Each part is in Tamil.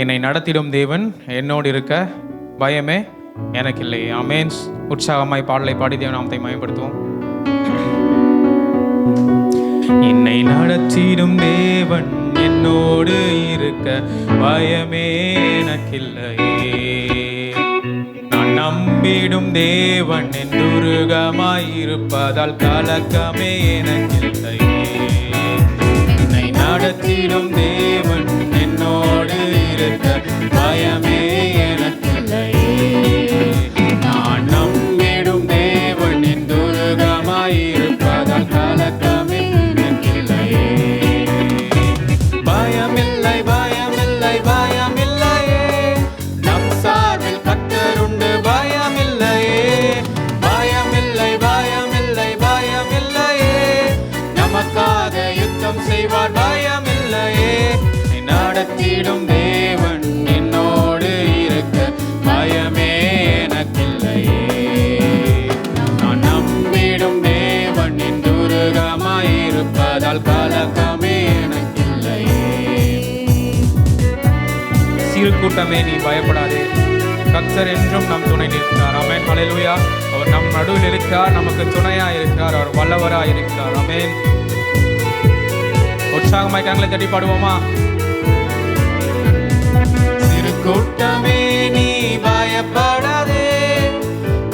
என்னை நடத்திடும் தேவன் என்னோடு இருக்க பயமே எனக்கு இல்லை. ஆமென். உற்சாகமாய் பாடலை பாடி தேவன் நாமத்தை மகிமைப்படுத்துவோம். என்னை நடத்திடும் தேவன் என்னோடு இருக்க பயமே எனக்கில்லையே. நான் நம்பிடும் தேவன் என் துருகமாயிருப்பதால் கலக்கமே எனக்கில்லையே. என்னை நடத்திடும் தேவன் என்னோடு இருக்க பயமே எனக்கில்லையே. நான் நம்பிடும் தேவன் என் துருகமாயிருப்பதால் கலக்கமே எனக்கில்லையே. பயமில்லை பயமில்லை பயமில்லையே, நம் சார்பில் கர்த்தருண்டு பயமில்லையே. பயமில்லை பயமில்லை பயமில்லையே, நமக்காக யுத்தம் செய்வார் பயமில்லையே. நடத்திடும் தேவன் என்னோடு இருக்க பயமே எனக்கில்லையே. நான் நம்பிடும் தேவன் என் துருகமாயிருப்பதால் கலக்கமே எனக்கில்லையே. சிறு கூட்டமே நீ பயப்படாதே, கர்த்தர் என்றும் நம் துணை நிற்கிறார். ஆமென். ஹல்லேலூயா. அவர் நம் நடுவில் இருக்கிறார், நமக்கு துணையா இருக்கிறார், அவர் வல்லவரா இருக்கிறார். ஆமென். உற்சாகமாய் கரங்களை தட்டி பாடுவோமா? சிறு கூட்டமே நீ பயப்படாதே,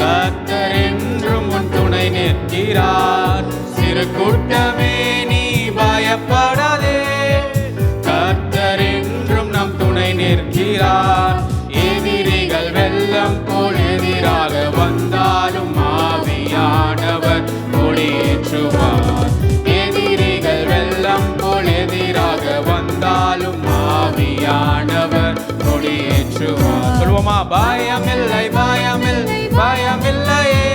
கர்த்தர் என்றும் உன் துணை நிற்கிறார். சிறு கூட்டமே நீ பயப்படாதே, கர்த்தர் என்றும் நம் துணை நிற்கிறார். எதிரிகள் வெள்ளம் போல் எதிராக வந்தாலும் ஆவியானவர் கொடியேற்றுவார். எதிரிகள் வெள்ளம் போல் எதிராக வந்தாலும் ஆவியானவர் கொடியேற்றுவார். சொல்வோமா? பயமில்லை பயமில்லை பயமில்லையே,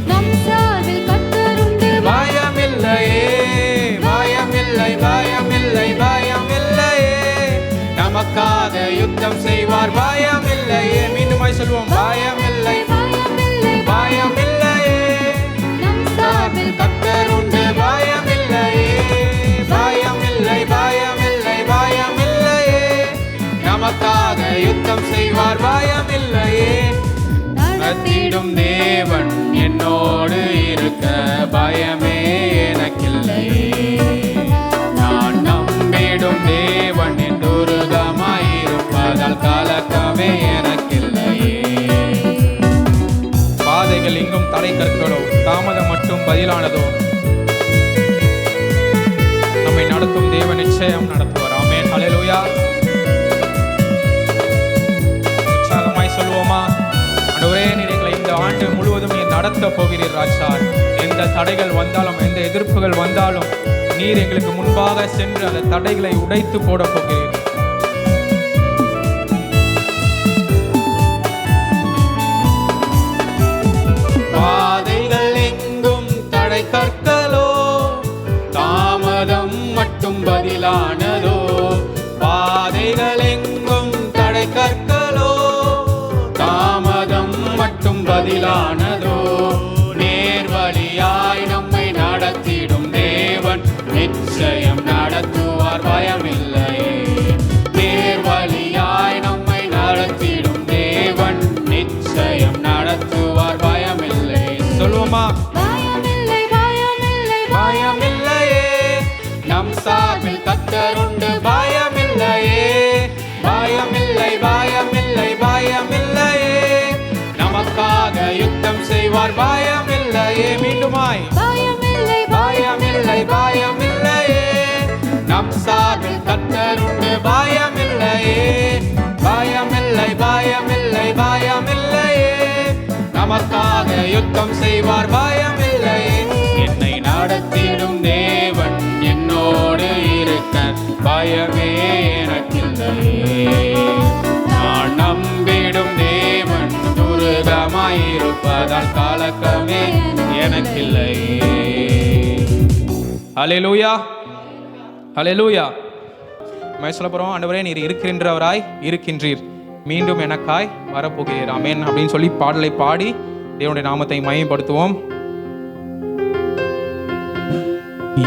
நம் சார்பில் கர்த்தருண்டு பயமில்லையே. பயமில்லை பயமில்லை பயமில்லையே, நமக்காக யுத்தம் செய்வார் பயமில்லையே. மீண்டுமாய் சொல்வோம். பயமில்லை பயமில்லை பயமில்லையே, நம் சார்பில் கர்த்தருண்டு பயமில்லையே. பயமில்லை பயமில்லை பயமில்லையே, நமக்காக யுத்தம் செய்வார் பயமில்லையே. நடத்திடும் தேவன் என்னோடு இருக்க பயமே எனக்கில்லையே. நான் நம்பிடும் தேவன் என் துருகமாயிருப்பதால் கலக்கமே எனக்கில்லையே. பாதைகள் எங்கும் தடை கற்களோ, தாமதம் மட்டும் பதிலானதோ, நம்மை நடத்தும் தேவன் நிச்சயம் நடத்துவார். ஆமென். ஹல்லேலூயா. உற்சாகமாய் சொல்வோமா? ஆண்டவரே, நீர் எங்களை இந்த ஆண்டு முழுவதும் நீர் நடத்த போகிறீர் ராஜா. எந்த தடைகள் வந்தாலும், எந்த எதிர்ப்புகள் வந்தாலும், நீர் எங்களுக்கு முன்பாக சென்று அந்த தடைகளை உடைத்து போட போகிறீர். பாதைகள் எங்கும் தடை கற்களோ, தாமதம் மட்டும் பதிலானதோ. பாதைகள் எங்கும் தடை கற்களோ, தாமதம் மட்டும் பதிலானதோ. நேர்வழியாய் நம்மை நடத்திடும் தேவன் நிச்சயம் நடத்துவார் பயமில்லையே. நேர்வழியாய் நம்மை நடத்திடும் தேவன் நிச்சயம் நடத்துவார் பயமில்லை. சொல்லுவோமா? பயமில்லை பயமில்லை பயமில்லையே, நம் சார்பில் கர்த்தருண்டு பயமில்லையே. பயமில்லை பயமில்லை பயமில்லையே, நமக்காக யுத்தம் செய்வார் பயமில்லையே. மீண்டுமாய். பயமில்லை பயமில்லை பயமில்லையே, நம் சார்பில் கர்த்தருண்டு பயமில்லையே. பயமில்லை பயமில்லை பயமில்லையே, நமக்காக யுத்தம் செய்வார் பயமில்லையே. என்னை நடத்திடும் தேவன் என்னோடு இருக்க பயமே எனக்கில்லையே. நான் நம்பிடும் தேவன் துருகமாயிருப்பதால் கலக்கமே எனக்கில்லையே. ஹல்லேலூயா. ஹல்லேலூயா. சொல்ல போறோம். ஆண்டவரே, நீர் இருக்கின்றவராய் இருக்கின்றீர், மீண்டும் எனக்காய் வரப்போகிறீர். ஆமென் அப்படின்னு சொல்லி பாடலை பாடி தேவனுடைய நாமத்தை மகிமைப்படுத்துவோம்.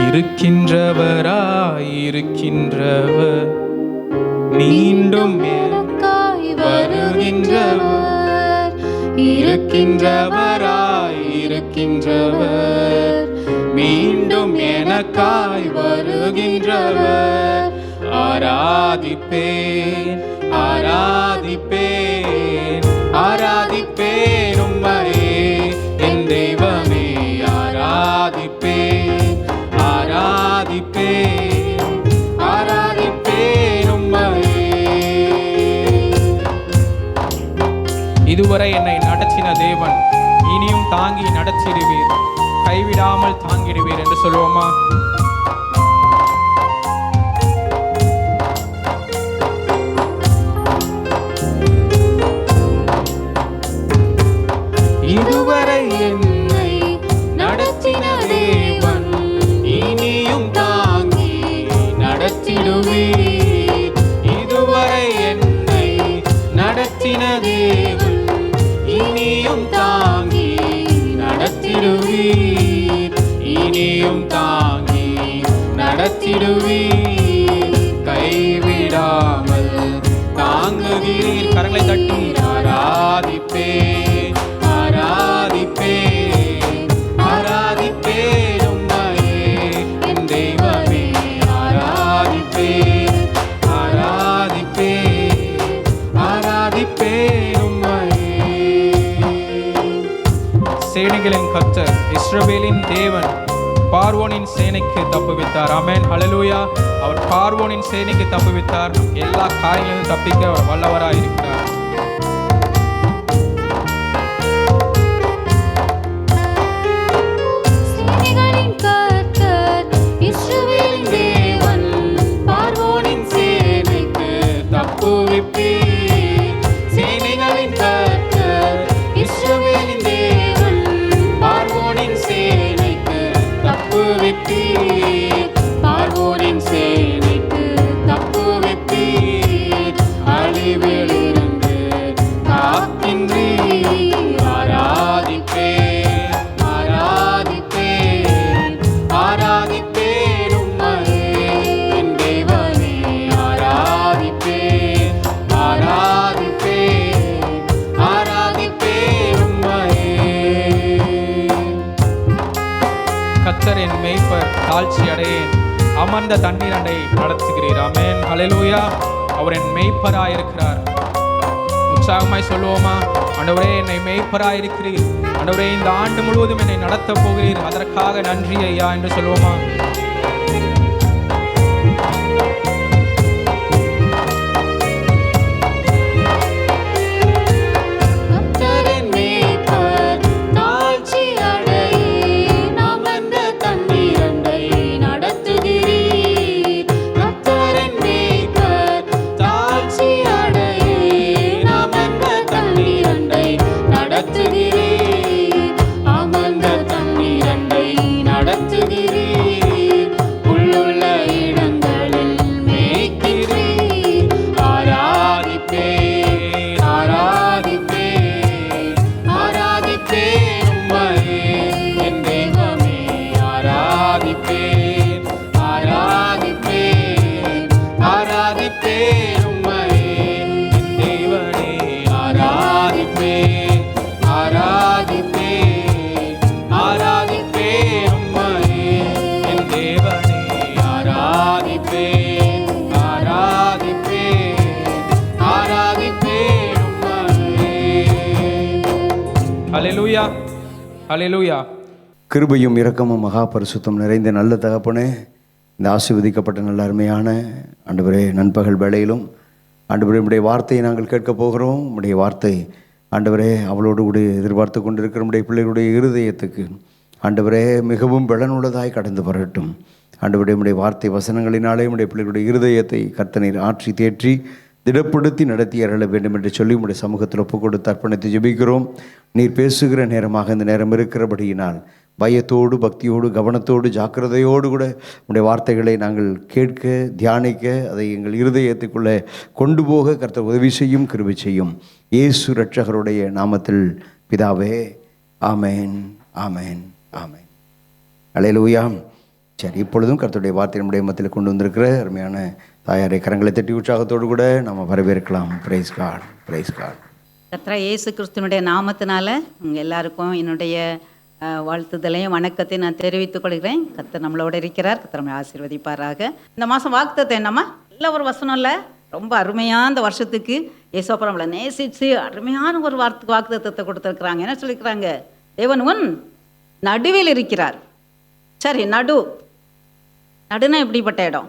இருக்கின்றவராய் இருக்கின்றவர் மீண்டும் எனக்காய் வருகின்றவர், இருக்கின்றவராய் இருக்கின்றவர், மீண்டும் எனக்காய் வருகின்றவர். ஆராதிப்பேன் ஆராதிப்பேன் ஆராதிப்பேன் உம்மையே என் தெய்வமே. ஆராதிப்பேன் ஆராதிப்பேன் ஆராதிப்பேன் உம்மையே. இதுவரை என்னை நடத்தின தேவன் இனியும் தாங்கி நடத்திடுவீர், கைவிடாமல் தாங்கிடுவீர் என்று சொல்லுவோமா? இதுவரை என்னை நடத்தின தேவன் இனியும் தாங்கி நடத்திடுவீர். இதுவரை என்னை நடத்தின தேவன் இனியும் தாங்கி நடத்திடுவீர், இனியும் தாங்கி நடத்திடுவீர், கைவிடாமல் தாங்குகிறீர். கரங்களை தட்டி ஆராதிப்பேன் ஆராதிப்பேன் ஆராதிப்பேன் உம்மையே என் தெய்வமே. ஆராதிப்பேன் ஆராதிப்பேன் ஆராதிப்பேன் உம்மையே. சேனைகளின் கர்த்தர், இஸ்ரவேலின் தேவன் பார்வோனின் சேனைக்கு தப்புவித்தார். ஆமென், ஹல்லேலூயா. அவர் பார்வோனின் சேனைக்கு தப்புவித்தார். எல்லா காரியங்களிலும் தப்பிக்க அவர் வல்லவராய் இருக்கிறார். சேனைகளின் கர்த்தர், இஸ்ரவேலின் தேவன் பார்வோனின் சேனைக்கு தப்புவிப்பீர். சேனைகளின் கர்த்தர், இஸ்ரவேலின் தேவன் பார்வோனின் சேனைக்கு தப்புவிப்பீர், பார்வோனின் சேனைக்கு தப்புவிப்பீர், அழிவிலிருந்து காக்கின்றீர். ஆராதிப்பேன் ஆராதிப்பேன் ஆராதிப்பேன் உம்மையே என் தெய்வமே. ஆராதிப்பேன் ஆராதிப்பேன் ஆராதிப்பேன் உம்மையே. கர்த்தர் என் மேய்ப்பர், தாழ்ச்சி அடையேன், அமர்ந்த தண்ணீர் அண்டை நடத்துகிறீர். ஆமென், ஹல்லேலூயா. அவர் என் மேய்ப்பராய் இருக்கிறார். உற்சாகமாய் சொல்லுவோமா? ஆண்டவரே, என்னை மேய்ப்பராய் இருக்கிறீர். ஆண்டவரே, இந்த ஆண்டு முழுவதும் என்னை நடத்த போகிறீர், அதற்காக நன்றி ஐயா என்று சொல்லுவோமா? கர்த்தரின் மேய்ப்பர், தாழ்ச்சி அடையேன், அமர்ந்த தண்ணீர் அண்டை நடத்துகிறீர். கர்த்தரின் மேய்ப்பர், தாழ்ச்சி அடையேன், அமர்ந்த தண்ணீர் அண்டை நடத்துகிறீர், அமர்ந்த தண்ணீர் அண்டை நடத்துகிறீர், புல்லுள்ள இடங்களில் மேய்க்கிறீர். ஆராதிப்பேன் ஆராதிப்பேன் ஆராதிப்பேன் உம்மையே என் தெய்வமே. ஆராதிப்பேன் ஆராதிப்பேன் ஆராதிப்பேன் உம்மையே என் தெய்வமே. ஆராதிப்பேன் ஆராதிப்பேன் ஆராதிப்பேன் உம்மையே என் தேவனே. ஆராதிப்பேன் ஆராதிப்பேன் ஆராதிப்பேன் உம்மையே. ஹல்லேலூயா ஹல்லேலூயா. கிருபையும் இரக்கமும் மகா பரிசுத்தம் நிறைந்த நல்ல தகப்பனே, இந்த ஆசீர்வதிக்கப்பட்ட நல்ல அருமையான ஆண்டவரே, நண்பகல் வேளையிலும் ஆண்டவரே உம்முடைய வார்த்தையை நாங்கள் கேட்கப் போகிறோம். உம்முடைய வார்த்தை ஆண்டவரே அவளோடு கூட எதிர்பார்த்து கொண்டிருக்கிற நம்முடைய பிள்ளைகளுடைய இருதயத்துக்கு ஆண்டவரே மிகவும் பலனுள்ளதாய் கடந்து வரட்டும். ஆண்டவரே உம்முடைய வார்த்தை வசனங்களினாலே உம்முடைய பிள்ளைகளுடைய இருதயத்தை கர்த்தனீர் ஆற்றி தேற்றி திடப்படுத்தி நடத்தி அருள வேண்டும் என்று சொல்லி உம்முடைய சமூகத்தில் ஒப்புக் கொடுத்து அர்ப்பணித்து ஜெபிக்கிறோம். நீர் பேசுகிற நேரமாக இந்த நேரம் இருக்கிறபடியினால் பயத்தோடு பக்தியோடு கவனத்தோடு ஜாக்கிரதையோடு கூட உடைய வார்த்தைகளை நாங்கள் கேட்க தியானிக்க அதை எங்கள் இருதயத்துக்குள்ளே கொண்டு போக கர்த்தர் உதவி செய்யும், கிருபை செய்யும். இயேசு இரட்சகருடைய நாமத்தில் பிதாவே, ஆமேன் ஆமேன் ஆமேன். அல்லேலூயா. சரி, இப்பொழுதும் கர்த்தருடைய வார்த்தை நம்முடைய மத்தியில் கொண்டு வந்திருக்கிற அருமையான தாயாரை கரங்களை தட்டி உற்சாகத்தோடு கூட நம்ம வரவேற்கலாம். Praise God, praise God. கர்த்தராகிய இயேசு கிறிஸ்துவனுடைய நாமத்தினால உங்கள் எல்லாருக்கும் என்னுடைய வாழ்த்துதலையும் வணக்கத்தையும் நான் தெரிவித்துக் கொள்கிறேன். கர்த்தர் நம்மளோட இருக்கிறார். கர்த்தர் நம்மை ஆசீர்வதிப்பாராக. இந்த மாதம் வாக்குத்தத்தம் என்னம்மா? நல்ல ஒரு வசனம் இல்லை, ரொம்ப அருமையான இந்த வருஷத்துக்கு ஏசப்பா நம்மளை நேசித்து அருமையான ஒரு வாக்குத்தத்தத்தை கொடுத்துருக்குறாங்க. என்ன சொல்லியிருக்கிறாங்க? தேவன் உன் நடுவில் இருக்கிறார். சரி, நடுனா எப்படிப்பட்ட இடம்?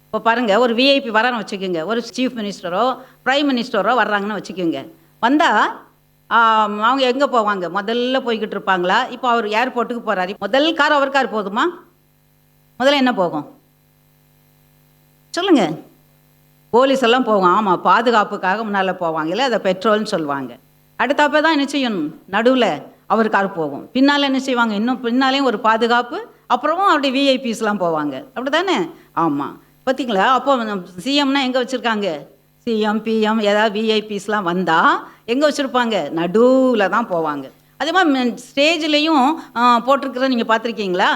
இப்போ பாருங்கள், ஒரு விஐபி வரான்னு வச்சுக்கோங்க, ஒரு சீஃப் மினிஸ்டரோ பிரைம் மினிஸ்டரோ வர்றாங்கன்னு வச்சுக்கோங்க. வந்தால் அவங்க எங்கே போவாங்க? முதல்ல போய்கிட்டு இருப்பாங்களா? இப்போ அவர் ஏர்போர்ட்டுக்கு போகிறாரு, முதல் கார் அவர் கார் போதுமா? முதல்ல என்ன போகும் சொல்லுங்கள்? போலீஸ் எல்லாம் போகும். ஆமாம், பாதுகாப்புக்காக முன்னால் போவாங்க, இல்லை அதை பெட்ரோல்னு சொல்லுவாங்க. அடுத்தப்போ தான் என்ன செய்யணும்? நடுவில் அவர் கார் போகும். பின்னால் என்ன செய்வாங்க? இன்னும் பின்னாலேயும் ஒரு பாதுகாப்பு, அப்புறமும் அப்படி விஐபிஸ்லாம் போவாங்க. அப்படி தானே? ஆமாம், பார்த்தீங்களா? அப்போ சிஎம்னா எங்கே வச்சுருக்காங்க? சிஎம் பிஎம் ஏதாவது விஐபிஸ்லாம் வந்தால் எங்கே வச்சுருப்பாங்க? நடுவில் தான் போவாங்க. அதே மாதிரி ஸ்டேஜ்லேயும் போட்டிருக்கிறத நீங்கள் பார்த்துருக்கீங்களா?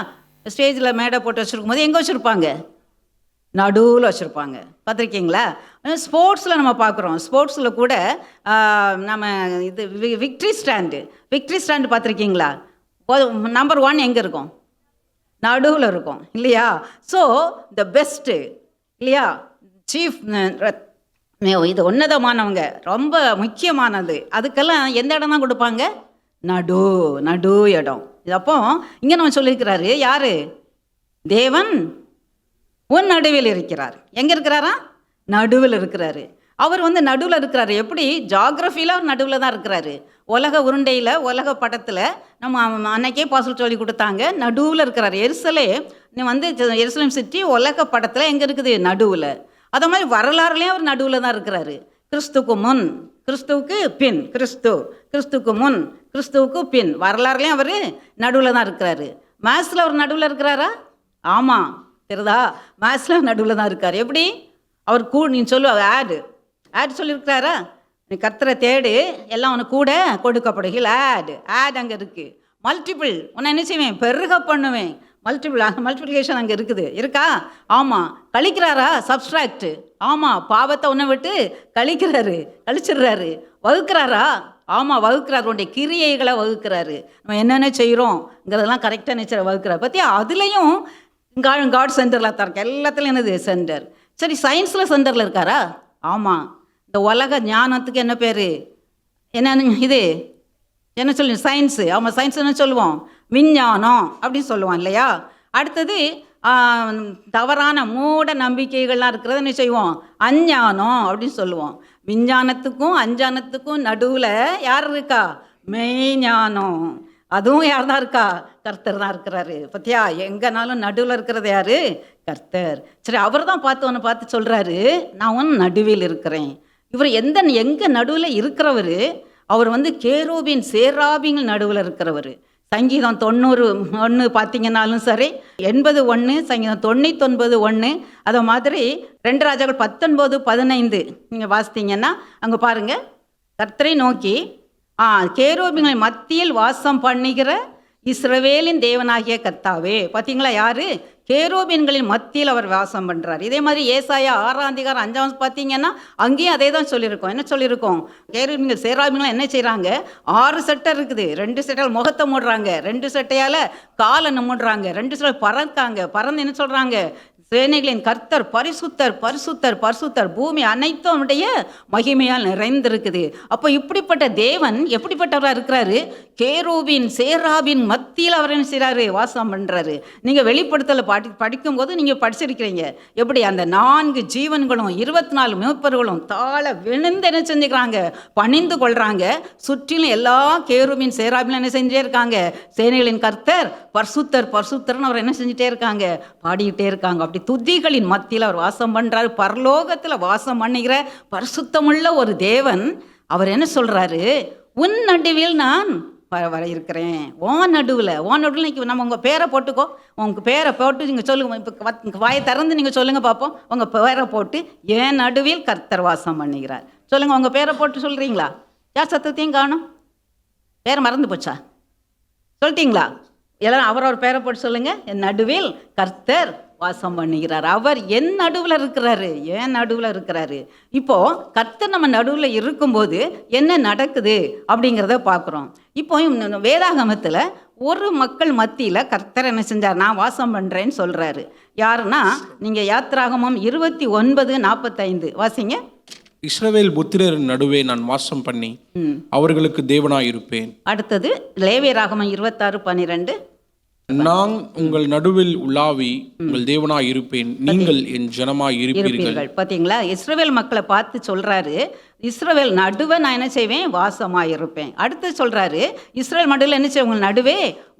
ஸ்டேஜில் மேடை போட்டு வச்சுருக்கும் போது எங்கே வச்சுருப்பாங்க? நடுவில் வச்சுருப்பாங்க. பார்த்துருக்கீங்களா? ஸ்போர்ட்ஸில் நம்ம பார்க்குறோம். ஸ்போர்ட்ஸில் கூட நம்ம இது விக்ட்ரி ஸ்டாண்டு பார்த்துருக்கீங்களா? நம்பர் 1 எங்கே இருக்கும்? நடுவில் இருக்கும், இல்லையா? ஸோ த பெஸ்ட்டு, இல்லையா? சீஃப் இது உன்னதமானவங்க, ரொம்ப முக்கியமானது, அதுக்கெல்லாம் எந்த இடம் தான் கொடுப்பாங்க? நடு இடம். இது அப்போ இங்கே நம்ம சொல்லியிருக்கிறாரு, யார்? தேவன் உன் நடுவில் இருக்கிறார். எங்கே இருக்கிறாரா? நடுவில் இருக்கிறாரு. அவர் நடுவில் இருக்கிறாரு. எப்படி? ஜாகிரஃபியில் அவர் நடுவில் தான் இருக்கிறாரு. உலக உருண்டையில், உலக படத்தில் நம்ம அன்னைக்கே பாசல் சொல்லி கொடுத்தாங்க, நடுவில் இருக்கிறாரு. எருசலேம் சிட்டி உலக படத்தில் எங்கே இருக்குது? நடுவில். அதே மாதிரி வரலாறுலேயும் அவர் நடுவில் தான் இருக்கிறாரு. கிறிஸ்துக்கு முன், கிறிஸ்துவுக்கு பின், கிறிஸ்துக்கு முன், கிறிஸ்துவுக்கு பின், வரலாறுலேயும் அவர் நடுவில் தான் இருக்கிறாரு. மேத்ஸில் அவர் நடுவில் இருக்கிறாரா? ஆமாம், தெரியுதா? மேத்ஸில் நடுவில் தான் இருக்கார். எப்படி? அவர் நீ சொல்லுவா ஆட் சொல்லியிருக்கிறாரா? நீ கர்த்தரை தேடு, எல்லாம் உனக்கு கூட கொடுக்கப்படுகிற ஆட் அங்கே இருக்குது. மல்டிபிள், உன்னை என்ன செய்வேன்? பெருக பண்ணுவேன். மல்டிப்ளிகேஷன் அங்கே இருக்கா? ஆமாம். கழிக்கிறாரா? சப்ஸ்ட்ராக்ட். ஆமாம், பாவத்தை உன்னை விட்டு கழிச்சிடுறாரு. வகுக்கிறாரா? ஆமாம், வகுக்கிறார். உன்னுடைய கிரியைகளை வகுக்கிறாரு. நம்ம என்னென்ன செய்கிறோங்கிறதெல்லாம் கரெக்டாக நிச்சயம் வகுக்கிறார். பற்றியா? அதுலேயும் காட் சென்டரில் தான் இருக்க. எல்லாத்துலையும் என்னது? சென்டர். சரி, சயின்ஸில் சென்டரில் இருக்காரா? ஆமாம். இந்த உலக ஞானத்துக்கு என்ன பேர்? இது என்ன சொல்லு? சயின்ஸு. ஆமாம், சயின்ஸ் என்ன சொல்லுவோம்? விஞ்ஞானம் அப்படின்னு சொல்லுவோம், இல்லையா? அடுத்தது தவறான மூட நம்பிக்கைகள்லாம் இருக்கிறத என்ன செய்வோம்? அஞ்ஞானம் அப்படின்னு சொல்லுவோம். விஞ்ஞானத்துக்கும் அஞ்ஞானத்துக்கும் நடுவில் யார் இருக்கா? மெய்ஞானம். அதுவும் யார் தான் இருக்கா? கர்த்தர் தான் இருக்கிறாரு. பத்தியா? எங்கேனாலும் நடுவில் இருக்கிறது யார்? கர்த்தர். சரி, அவர் தான் பார்த்து சொல்கிறாரு, நான் உன் நடுவில் இருக்கிறேன். இவர் எங்கே நடுவில் இருக்கிறவர்? அவர் கேரூபின் சேராபின் நடுவில் இருக்கிறவர். சங்கீதம் 91 பார்த்தீங்கன்னாலும் சரி, 80:1, சங்கீதம் 99:1, அதை மாதிரி 2 ராஜாக்கள் 19:15 நீங்கள் வாசித்தீங்கன்னா அங்கே பாருங்கள், கர்த்தரை நோக்கி கேரூபின்களின் மத்தியில் வாசம் பண்ணுகிற இஸ்ரவேலின் தேவனாகிய கர்த்தாவே. பார்த்தீங்களா? யார்? கேரூபின்களின் மத்தியில் அவர் வாசம் பண்ணுறார். இதே மாதிரி ஏசாயா 6:5 பார்த்தீங்கன்னா அங்கேயும் அதே தான் சொல்லியிருக்கோம். என்ன சொல்லியிருக்கோம்? கேரூபின்கள் சேராபின்கள் என்ன செய்கிறாங்க? 6 சட்டை இருக்குது. 2 சட்டையால் முகத்தை மூடுறாங்க, 2 சட்டையால் காலை மூடுறாங்க, 2 சட்டை பறந்து என்ன சொல்கிறாங்க? சேனைகளின் கர்த்தர் பரிசுத்தர், பரிசுத்தர், பரிசுத்தர், பூமி அனைத்தும் உடைய மகிமையால் நிறைந்திருக்குது. அப்போ இப்படிப்பட்ட தேவன் எப்படிப்பட்டவராக இருக்கிறாரு? கேரூபின் சேராபின் மத்தியில் அவர் என்ன செய்கிறாரு? வாசம் பண்ணுறாரு. நீங்கள் வெளிப்படுத்தலை படிக்கும்போது நீங்கள் படிச்சிருக்கிறீங்க, எப்படி அந்த 4 ஜீவன்களும் 24 மேற்பர்களும் தாழ விழுந்து என்ன செஞ்சுக்கிறாங்க? பணிந்து கொள்கிறாங்க. சுற்றிலும் எல்லா கேரூபின் சேராபின் என்ன செஞ்சுட்டே இருக்காங்க? சேனைகளின் கர்த்தர் பரிசுத்தர், பரிசுத்தர்னு அவர் என்ன செஞ்சுட்டே இருக்காங்க? பாடிக்கிட்டே இருக்காங்க. அப்படி துதிகளின் மத்தியில் அவர் வாசம் பண்ணுறாரு. பரலோகத்தில் வாசம் பண்ணுகிற பரிசுத்தமுள்ள ஒரு தேவன். அவர் என்ன சொல்கிறாரு? உன் நடுவில் நான் வர இருக்கிறேன். ஓன் நடுவில் இன்னைக்கு நம்ம உங்கள் பேரை போட்டுக்கோ. உங்கள் பேரை போட்டு நீங்கள் சொல்லுங்க. இப்போ வாயை திறந்து நீங்கள் சொல்லுங்கள் பார்ப்போம். உங்கள் பேரை போட்டு என் நடுவில் கர்த்தர் வாசம் பண்ணுகிறார் சொல்லுங்கள். உங்கள் பேரை போட்டு சொல்கிறீங்களா? யார் சத்தத்தையும் காணும்? பேரை மறந்து போச்சா? சொல்லிட்டீங்களா? எல்லாரும் அவரவர் பேரை போட்டு சொல்லுங்கள். என் நடுவில் கர்த்தர் வாசம் பண்ணுகிறார். அவர் என் நடுவில் இருக்கிறாரு, ஏன் நடுவில் இருக்கிறாரு. இப்போ கர்த்தர் நம்ம நடுவில் இருக்கும்போது என்ன நடக்குது அப்படிங்கிறத பார்க்குறோம். இப்போ வேதாகமத்தில் ஒரு மக்கள் மத்தியில் கர்த்தர் என்ன செஞ்சார், நான் வாசம் பண்ணுறேன்னு சொல்கிறாரு. யாருன்னா, நீங்கள் யாத்திராகமம் 29:45 வாசிங்க. இஸ்ரவேல் புத்திரர் நடுவே நான் வாசம் பண்ணி அவர்களுக்கு தேவனாயிருப்பேன். அடுத்தது லேவியராகமம் 26:12 நான் உங்கள் நடுவில் உலாவி உங்கள் தேவனாய் இருப்பேன், நீங்கள் என் ஜனமாய் இருப்பீர்கள். பார்த்தீங்களா, இஸ்ரவேல் மக்களை பார்த்து சொல்றாரு, இஸ்ரவேல் நடுவே நான் என்ன செய்வேன், வாசமாய் இருப்பேன். அடுத்து சொல்றாரு, இஸ்ரவேல் நடுவில் என்ன செய்வேன், உங்கள் நடுவே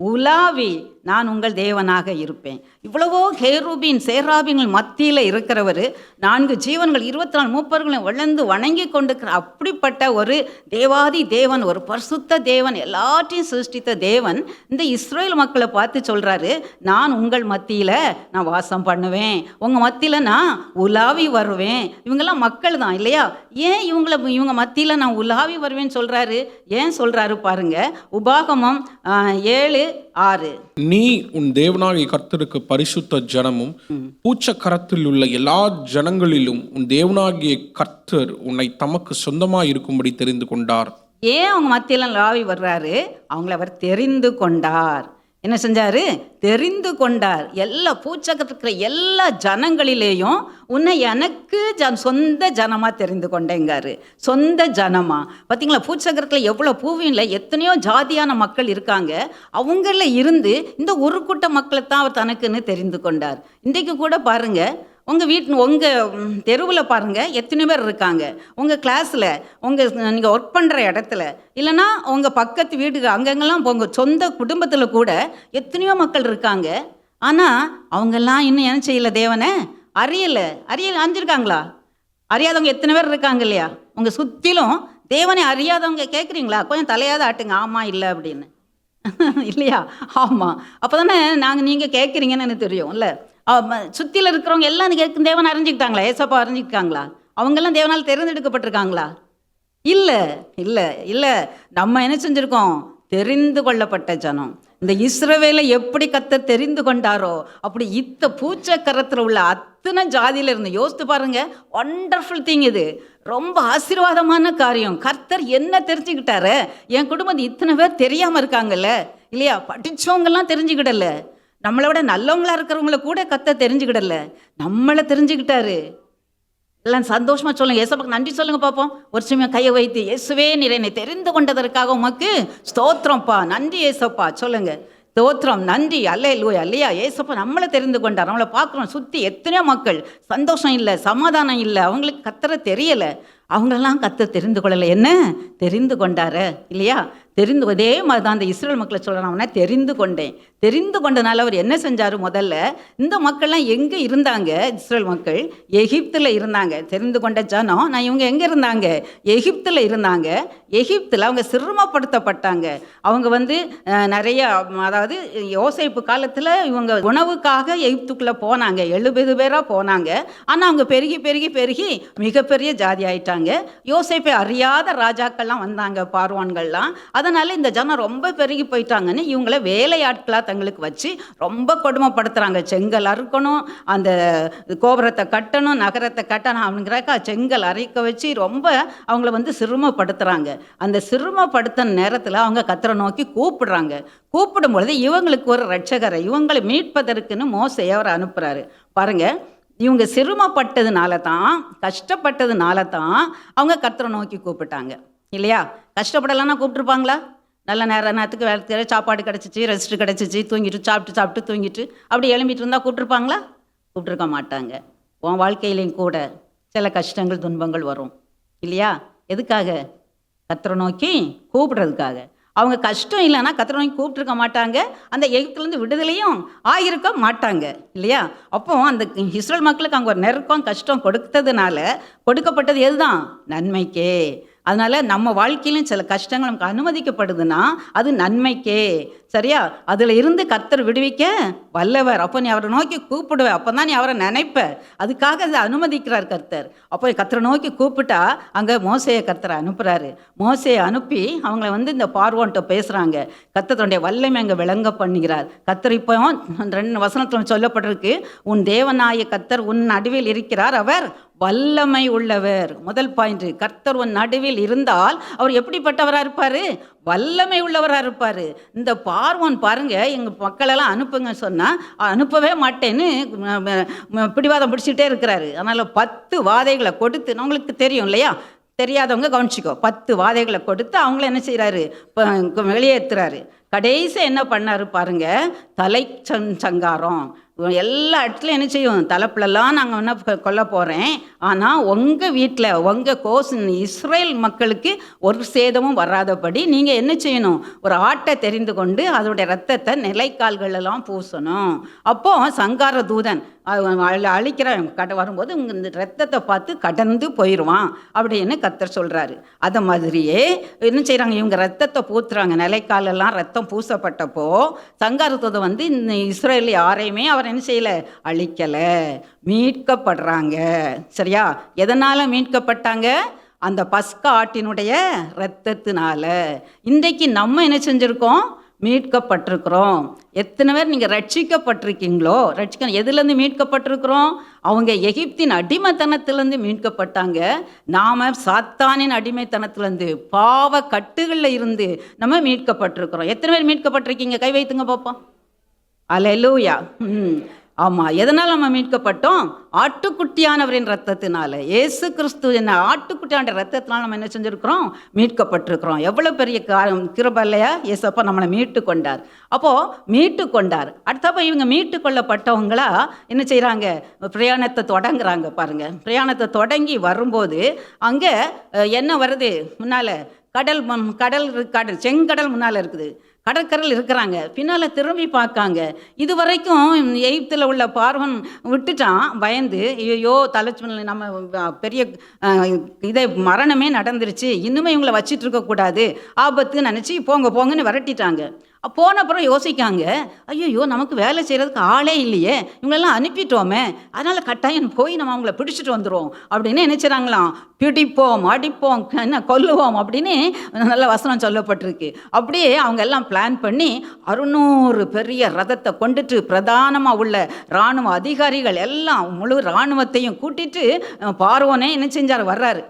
உலாவி நான் உங்கள் தேவனாக இருப்பேன். இவ்வளவோ கேருபீன் சேராபீன்கள் மத்தியில் இருக்கிறவர், 4 ஜீவன்கள் 24 மூப்பர்களும் விழுந்து வணங்கி கொண்டிருக்கிற அப்படிப்பட்ட ஒரு தேவாதி தேவன், ஒரு பரிசுத்த தேவன், எல்லாத்தையும் சிருஷ்டித்த தேவன் இந்த இஸ்ரவேல் மக்களை பார்த்து சொல்றாரு, நான் உங்கள் மத்தியில் நான் வாசம் பண்ணுவேன், உங்கள் மத்தியில் நான் உலாவி வருவேன். இவங்கெல்லாம் மக்கள் தான் இல்லையா, ஏன் இவங்க மத்தியில் நான் உலாவி வருவேன்னு சொல்றாரு, ஏன் சொல்றாரு பாருங்க. உபாகமம் 7:6 நீ உன் தேவனாகிய கர்த்தருக்கு பரிசுத்த ஜனமும் பூச்சக்கரத்தில் உள்ள எல்லா ஜனங்களிலும் உன் தேவனாகிய கர்த்தர் உன்னை தமக்கு சொந்தமாய் இருக்கும்படி தெரிந்து கொண்டார். ஏன் அவங்க மத்தியில் லாவி வர்றாரு, அவங்கள அவர் தெரிந்து கொண்டார். என்ன செஞ்சாரு, தெரிந்து கொண்டார். எல்லா பூச்சக்கரத்தில் இருக்கிற எல்லா ஜனங்களிலேயும் உன்னை எனக்கு சொந்த ஜனமா தெரிந்து கொண்டேங்காரு. சொந்த ஜனமா. பார்த்தீங்களா, பூச்சக்கரத்தில் எவ்வளோ பூவின்ல எத்தனையோ ஜாதியான மக்கள் இருக்காங்க, அவங்கள இருந்து இந்த ஒரு கூட்ட மக்களை தான் அவர் தனக்குன்னு தெரிந்து கொண்டார். இன்றைக்கு கூட பாருங்க, உங்கள் தெருவில் பாருங்கள் எத்தனை பேர் இருக்காங்க, உங்கள் கிளாஸில், நீங்கள் ஒர்க் பண்ணுற இடத்துல, இல்லைன்னா உங்கள் பக்கத்து வீட்டுக்கு, அங்கங்கெல்லாம் உங்கள் சொந்த குடும்பத்தில் கூட எத்தனையோ மக்கள் இருக்காங்க. ஆனால் அவங்கெல்லாம் இன்னும் என்ன செய்யலை, தேவனை அறிஞ்சிருக்காங்களா? அறியாதவங்க எத்தனை பேர் இருக்காங்க இல்லையா? உங்கள் சுற்றிலும் தேவனை அறியாதவங்க கேட்குறீங்களா? கொஞ்சம் தலையாத ஆட்டுங்க, ஆமாம் இல்லை அப்படின்னு இல்லையா? ஆமாம், அப்போ தானே நீங்கள் கேட்குறீங்கன்னு எனக்கு தெரியும் இல்லை. சுற்றியில் இருக்கிறவங்க எல்லாம் கேட்கும் தேவனை அறிஞ்சிக்கிட்டாங்களா? ஏசப்பா அறிஞ்சிக்கிட்டாங்களா? அவங்கெல்லாம் தேவனால் தேர்ந்தெடுக்கப்பட்டிருக்காங்களா? இல்லை இல்லை இல்லை. நம்ம என்ன செஞ்சுருக்கோம், தெரிந்து கொள்ளப்பட்ட ஜனம். இந்த இஸ்ரவேலை எப்படி கர்த்தர் தெரிந்து கொண்டாரோ அப்படி பூச்சக்கரத்தில் உள்ள அத்தனை ஜாதியில இருந்து யோசித்து பாருங்க. ஒண்டர்ஃபுல் திங் இது, ரொம்ப ஆசீர்வாதமான காரியம். கர்த்தர் என்ன தெரிஞ்சுக்கிட்டாரு, என் குடும்பம் இத்தனை பேர் தெரியாமல் இருக்காங்கல்ல இல்லையா? படித்தவங்கெல்லாம் தெரிஞ்சுக்கிடல, நம்மளை விட நல்லவங்களா இருக்கிறவங்கள கூட கர்த்தர் தெரிஞ்சுக்கிடல, நம்மளை தெரிஞ்சுக்கிட்டாரு. எல்லாம் சந்தோஷமா சொல்லுங்க, ஏசப்பாக்கு நன்றி சொல்லுங்க பார்ப்போம். ஒரு சமயம் கையை வைத்து, இயேசுவே நீர் என்னை தெரிந்து கொண்டதற்காக உமக்கு ஸ்தோத்திரம்ப்பா, நன்றி ஏசப்பா சொல்லுங்க. ஸ்தோத்திரம், நன்றி, அல்லேலூயா. இல்லையா? ஏசப்பா நம்மளை தெரிந்து கொண்டார். நம்மளை பார்க்குறோம், சுற்றி எத்தனையோ மக்கள் சந்தோஷம் இல்லை, சமாதானம் இல்லை, அவங்களுக்கு கர்த்தரை தெரியலை. அவங்களெல்லாம் கர்த்தர் தெரிந்து கொள்ளலை, என்ன தெரிந்து கொண்டாரு இல்லையா? அதே மாதிரி தான் அந்த இஸ்ரேல் மக்களை சொல்கிறான், அவனை தெரிந்து கொண்டேன். தெரிந்து கொண்டனால அவர் என்ன செஞ்சார், முதல்ல இந்த மக்கள்லாம் எங்கே இருந்தாங்க? இஸ்ரேல் மக்கள் எகிப்தில் இருந்தாங்க. தெரிந்து கொண்ட ஜனம், நான் இவங்க எங்கே இருந்தாங்க? எகிப்தில் இருந்தாங்க. எகிப்தில் அவங்க சிரமப்படுத்தப்பட்டாங்க. அவங்க நிறைய, அதாவது யோசேப்பு காலத்தில் இவங்க உணவுக்காக எகிப்துக்குள்ளே போனாங்க, 70 பேராக போனாங்க. ஆனால் அவங்க பெருகி பெருகி பெருகி மிகப்பெரிய ஜாதி ஆயிட்டாங்க. யோசேப்பை அறியாத ராஜாக்கள்லாம் வந்தாங்க, பார்வான்கள்லாம். அதனால இந்த ஜனம் ரொம்ப பெருகி போயிட்டாங்கன்னு இவங்கள வேலையாட்களாக தங்களுக்கு வச்சு ரொம்ப கொடுமைப்படுத்துறாங்க. செங்கல் அறுக்கணும், அந்த கோபுரத்தை கட்டணும், நகரத்தை கட்டணும் அப்படிங்கிறக்கா செங்கல் அரைக்க வச்சு ரொம்ப அவங்கள சிரமப்படுத்துறாங்க. அந்த சிரமப்படுத்தின நேரத்தில் அவங்க கர்த்தரை நோக்கி கூப்பிடுறாங்க. கூப்பிடும் பொழுது இவங்களுக்கு ஒரு ரட்சகரை, இவங்களை மீட்பதற்குன்னு மோசேயை அவர் அனுப்புறாரு. பாருங்க, இவங்க சிரமப்பட்டதுனால தான், கஷ்டப்பட்டதுனால தான் அவங்க கர்த்தரை நோக்கி கூப்பிட்டாங்க இல்லையா? கஷ்டப்படலான்னா கூப்பிட்டுருப்பாங்களா? நல்ல நேரத்துக்கு வேலை சாப்பாடு கிடச்சிச்சு, ரெஸ்ட் கிடச்சிச்சு, தூங்கிட்டு சாப்பிட்டு தூங்கிட்டு அப்படி எழும்பிட்டு இருந்தால் கூப்பிட்டுருப்பாங்களா? கூப்பிட்டுருக்க மாட்டாங்க. உன் வாழ்க்கையிலையும் கூட சில கஷ்டங்கள் துன்பங்கள் வரும் இல்லையா? எதுக்காக? கர்த்தரை நோக்கி கூப்பிடுறதுக்காக. அவங்க கஷ்டம் இல்லைன்னா கர்த்தரை நோக்கி கூப்பிட்டுருக்க மாட்டாங்க, அந்த எகிப்திலேருந்து விடுதலையும் ஆகியிருக்க மாட்டாங்க இல்லையா? அப்போ அந்த இஸ்ரேல் மக்களுக்கு அங்கே ஒரு நெருக்கம் கஷ்டம் கொடுத்ததுனால கொடுக்கப்பட்டது எதுதான்? நன்மைக்கே. அதனால் நம்ம வாழ்க்கையிலும் சில கஷ்டங்கள் நமக்கு அனுமதிக்கப்படுதுன்னா அது நன்மைக்கே. சரியா? அதில் இருந்து கர்த்தர் விடுவிக்க வல்லவர். அப்போ நீ அவரை நோக்கி கூப்பிடுவ, அப்போ தான் நீ அவரை நினைப்ப. அதுக்காக அதை அனுமதிக்கிறார் கர்த்தர். அப்போ கர்த்தரை நோக்கி கூப்பிட்டா அங்கே மோசேயை கர்த்தரை அனுப்புகிறாரு. மோசேயை அனுப்பி அவங்கள இந்த பார்வோன்ட்ட பேசுகிறாங்க. கர்த்தர் தன்னுடைய வல்லமை அங்கே விளங்க பண்ணுகிறார். கர்த்தர் இப்போ 2 வசனத்தில் சொல்லப்பட்டிருக்கு, உன் தேவனாய கர்த்தர் உன் நடுவில் இருக்கிறார், அவர் வல்லமை உள்ளவர். முதல் பாயிண்ட், கர்த்தர் உன் நடுவில் இருந்தால் அவர் எப்படிப்பட்டவராக இருப்பார்? வல்லமை உள்ளவராக இருப்பார். இந்த பார்வோன் பாருங்க, எங்கள் மக்களெல்லாம் அனுப்புங்க சொன்னால் அனுப்பவே மாட்டேன்னு பிடிவாதம் பிடிச்சிட்டே இருக்கிறாரு. அதனால் 10 வாதைகளை கொடுத்து, உங்களுக்கு தெரியும் இல்லையா, தெரியாதவங்க கவனிச்சிக்கோ, 10 வாதைகளை கொடுத்து அவங்கள என்ன செய்கிறாரு, வெளியேற்றுறாரு. கடைசி என்ன பண்ணாரு பாருங்க, தலை சங்காரம். எல்லா இடத்துலையும் என்ன செய்யும், தலைப்புலலாம் நாங்கள் என்ன கொல்ல போகிறேன், ஆனால் உங்கள் வீட்டில் உங்கள் இஸ்ரேல் மக்களுக்கு ஒரு சேதமும் வராதபடி நீங்கள் என்ன செய்யணும், ஒரு ஆட்டை தெரிந்து கொண்டு அதோடைய ரத்தத்தை நிலைக்கால்களெல்லாம் பூசணும். அப்போது சங்கார தூதன் அழிக்கிற வரும்போது இந்த ரத்தத்தை பார்த்து கடந்து போயிடுவான் அப்படின்னு கர்த்தர் சொல்கிறாரு. அதை மாதிரியே என்ன செய்கிறாங்க, இவங்க ரத்தத்தை பூத்துறாங்க. நிலைக்காலெல்லாம் ரத்தம் பூசப்பட்டப்போ சங்கார தூதன் இந்த இஸ்ரேல் யாரையுமே அவர் என்ன செய்யலை, அழிக்கலை, மீட்கப்படுறாங்க. சரியா? எதனால் மீட்கப்பட்டாங்க? அந்த பஸ்கா ஆட்டினுடைய இரத்தத்தினால. இன்றைக்கு நம்ம என்ன செஞ்சுருக்கோம், மீட்கப்பட்டிருக்கிறோம். எத்தனை பேர் நீங்கள் ரட்சிக்கப்பட்டிருக்கீங்களோ? எதுலேருந்து மீட்கப்பட்டிருக்கிறோம்? அவங்க எகிப்தின் அடிமைத்தனத்திலேருந்து மீட்கப்பட்டாங்க. நாம் சாத்தானின் அடிமைத்தனத்திலேருந்து, பாவ கட்டுகளில் இருந்து நம்ம மீட்கப்பட்டிருக்கிறோம். எத்தனை பேர் மீட்கப்பட்டிருக்கீங்க? கை வைத்துங்க பார்ப்போம். அல்லேலூயா. ஆமாம். எதனால் நம்ம மீட்கப்பட்டோம்? ஆட்டுக்குட்டியானவரின் ரத்தத்தினால. இயேசு கிறிஸ்து என்ன ஆட்டுக்குட்டியான ரத்தத்தினால நம்ம என்ன செஞ்சுருக்கிறோம், மீட்கப்பட்டிருக்கிறோம். எவ்வளோ பெரிய கிருபை இல்லையா? இயேசப்பா நம்மளை மீட்டு கொண்டார். அப்போது மீட்டு கொண்டார். அடுத்தப்போ இவங்க மீட்டு கொள்ளப்பட்டவங்களா என்ன செய்கிறாங்க, பிரயாணத்தை தொடங்குறாங்க. பாருங்கள், பிரயாணத்தை தொடங்கி வரும்போது அங்கே என்ன வருது, முன்னால் கடல் செங்கடல் முன்னால் இருக்குது. கடற்கரையில் இருக்கிறாங்க. பின்னால் திரும்பி பார்க்காங்க. இது வரைக்கும் எகிப்தில் உள்ள பார்வன் விட்டுட்டான் பயந்து. ஐயோ தலைச்சு நம்ம பெரிய இதை மரணமே நடந்துருச்சு, இன்னுமே இவங்களை வச்சிட்டு இருக்கக்கூடாது, ஆபத்துன்னு நினச்சி போங்க போங்கன்னு விரட்டிட்டாங்க. போன அப்புறம் யோசிக்காங்க, ஐயோ நமக்கு வேலை செய்கிறதுக்கு ஆளே இல்லையே, இவங்களெல்லாம் அனுப்பிட்டோமே, அதனால் கட்டாயம் போய் நம்ம அவங்கள பிடிச்சிட்டு வந்துடுவோம் அப்படின்னு நினைச்சாங்களாம். பிடிப்போம், அடிப்போம், என்ன கொல்லுவோம் அப்படின்னு நல்ல வசனம் சொல்லப்பட்டிருக்கு. அப்படியே அவங்க எல்லாம் பிளான் பண்ணி 600 பெரிய ரதத்தை கொண்டுட்டு பிரதானமாக உள்ள இராணுவ அதிகாரிகள் எல்லாம் முழு இராணுவத்தையும் கூட்டிட்டு பார்வோனே என்ன செஞ்சார், வர்றாரு.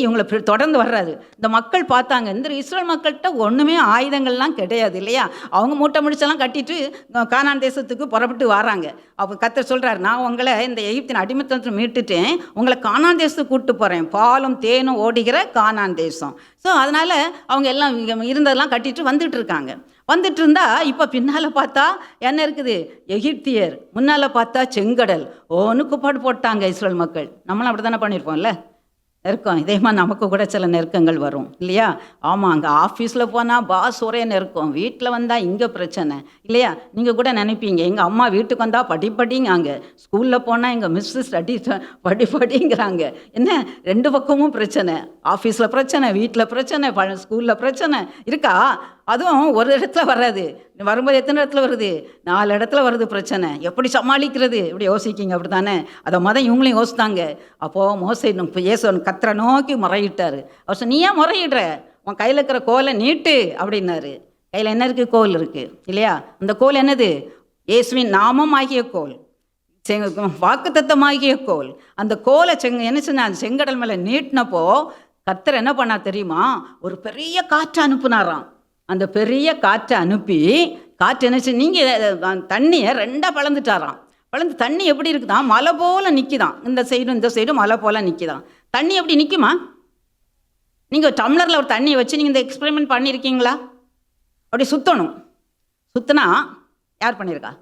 இவங்களை தொடர்ந்து வர்றாரு. இந்த மக்கள் பார்த்தாங்க, இந்த இஸ்ரேல் மக்கள்கிட்ட ஒன்றுமே ஆயுதங்கள்லாம் கிடையாது இல்லையா, அவங்க மூட்டை முடிச்செல்லாம் கட்டிட்டு கானான் தேசத்துக்கு புறப்பட்டு வராங்க. அப்போ கர்த்தர் சொல்கிறார், நான் உங்களை இந்த எகிப்தின் அடிமைத்தனத்தில் மீட்டுட்டேன், உங்களை கானான் தேசத்துக்கு கூப்பிட்டு போகிறேன், பாலும் தேனும் ஓடுகிற கானான் தேசம். ஸோ அதனால் அவங்க எல்லாம் இருந்ததெல்லாம் கட்டிட்டு வந்துட்டு இருக்காங்க. வந்துட்டு இருந்தா இப்போ பின்னால் பார்த்தா என்ன இருக்குது, எகிப்தியர், முன்னால் பார்த்தா செங்கடல். ஒன்றுக்குப்பாடு போட்டாங்க இஸ்ரேல் மக்கள். நம்மளும் அப்படி தானே பண்ணியிருப்போம்ல, நெருக்கம். இதே மாதிரி நமக்கு கூட சில நெருக்கங்கள் வரும் இல்லையா? ஆமாம், அங்கே ஆஃபீஸில் போனால் பாஸ் ஒரே நெருக்கம், வீட்டில் வந்தால் இங்கே பிரச்சனை இல்லையா? நீங்கள் கூட நினைப்பீங்க, எங்கள் அம்மா வீட்டுக்கு வந்தால் படிங்க, அங்கே ஸ்கூலில் போனால் எங்கள் மிஸ்ஸு படிங்கிறாங்க. என்ன 2 பக்கமும் பிரச்சனை, ஆஃபீஸில் பிரச்சனை, வீட்டில் பிரச்சனை, ஸ்கூலில் பிரச்சனை இருக்கா? அதுவும் ஒரு இடத்துல வராது, வரும்போது எத்தனை இடத்துல வருது, 4 இடத்துல வருது பிரச்சனை. எப்படி சமாளிக்கிறது இப்படி யோசிக்கிங்க, அப்படி தானே? அதை இவங்களையும் யோசித்தாங்க. அப்போது மோசே இயேசு கர்த்தரை நோக்கி முறையிட்டார். அவர் சொன்ன, நீ ஏன் முறையிடுற, உன் கையில் இருக்கிற கோலை நீட்டு அப்படின்னாரு. கையில் என்ன இருக்குது, கோல் இருக்குது இல்லையா? அந்த கோல் என்னது, இயேசுவின் நாமம் ஆகிய கோல், வாக்குத்தத்தமாகிய கோல். அந்த கோலை என்ன சொன்ன, அந்த செங்கடல் மேலே நீட்டினப்போ கர்த்தர் என்ன பண்ணா தெரியுமா, ஒரு பெரிய காற்று அனுப்புனாராம். அந்த பெரிய காற்றை அனுப்பி, காற்று என்னச்சு, நீங்கள் தண்ணியை 2ஆக பிளந்துட்டாராம். பிளந்து தண்ணி எப்படி இருக்குதான், மலை போல் நிற்கிதான். இந்த சைடும் மலை போல் நிற்கிதான். தண்ணி எப்படி நிற்குமா? நீங்கள் டம்ளரில் ஒரு தண்ணியை வச்சு நீங்கள் இந்த எக்ஸ்பெரிமெண்ட் பண்ணியிருக்கீங்களா? அப்படி சுற்றணும். சுற்றினா யார் பண்ணியிருக்கா?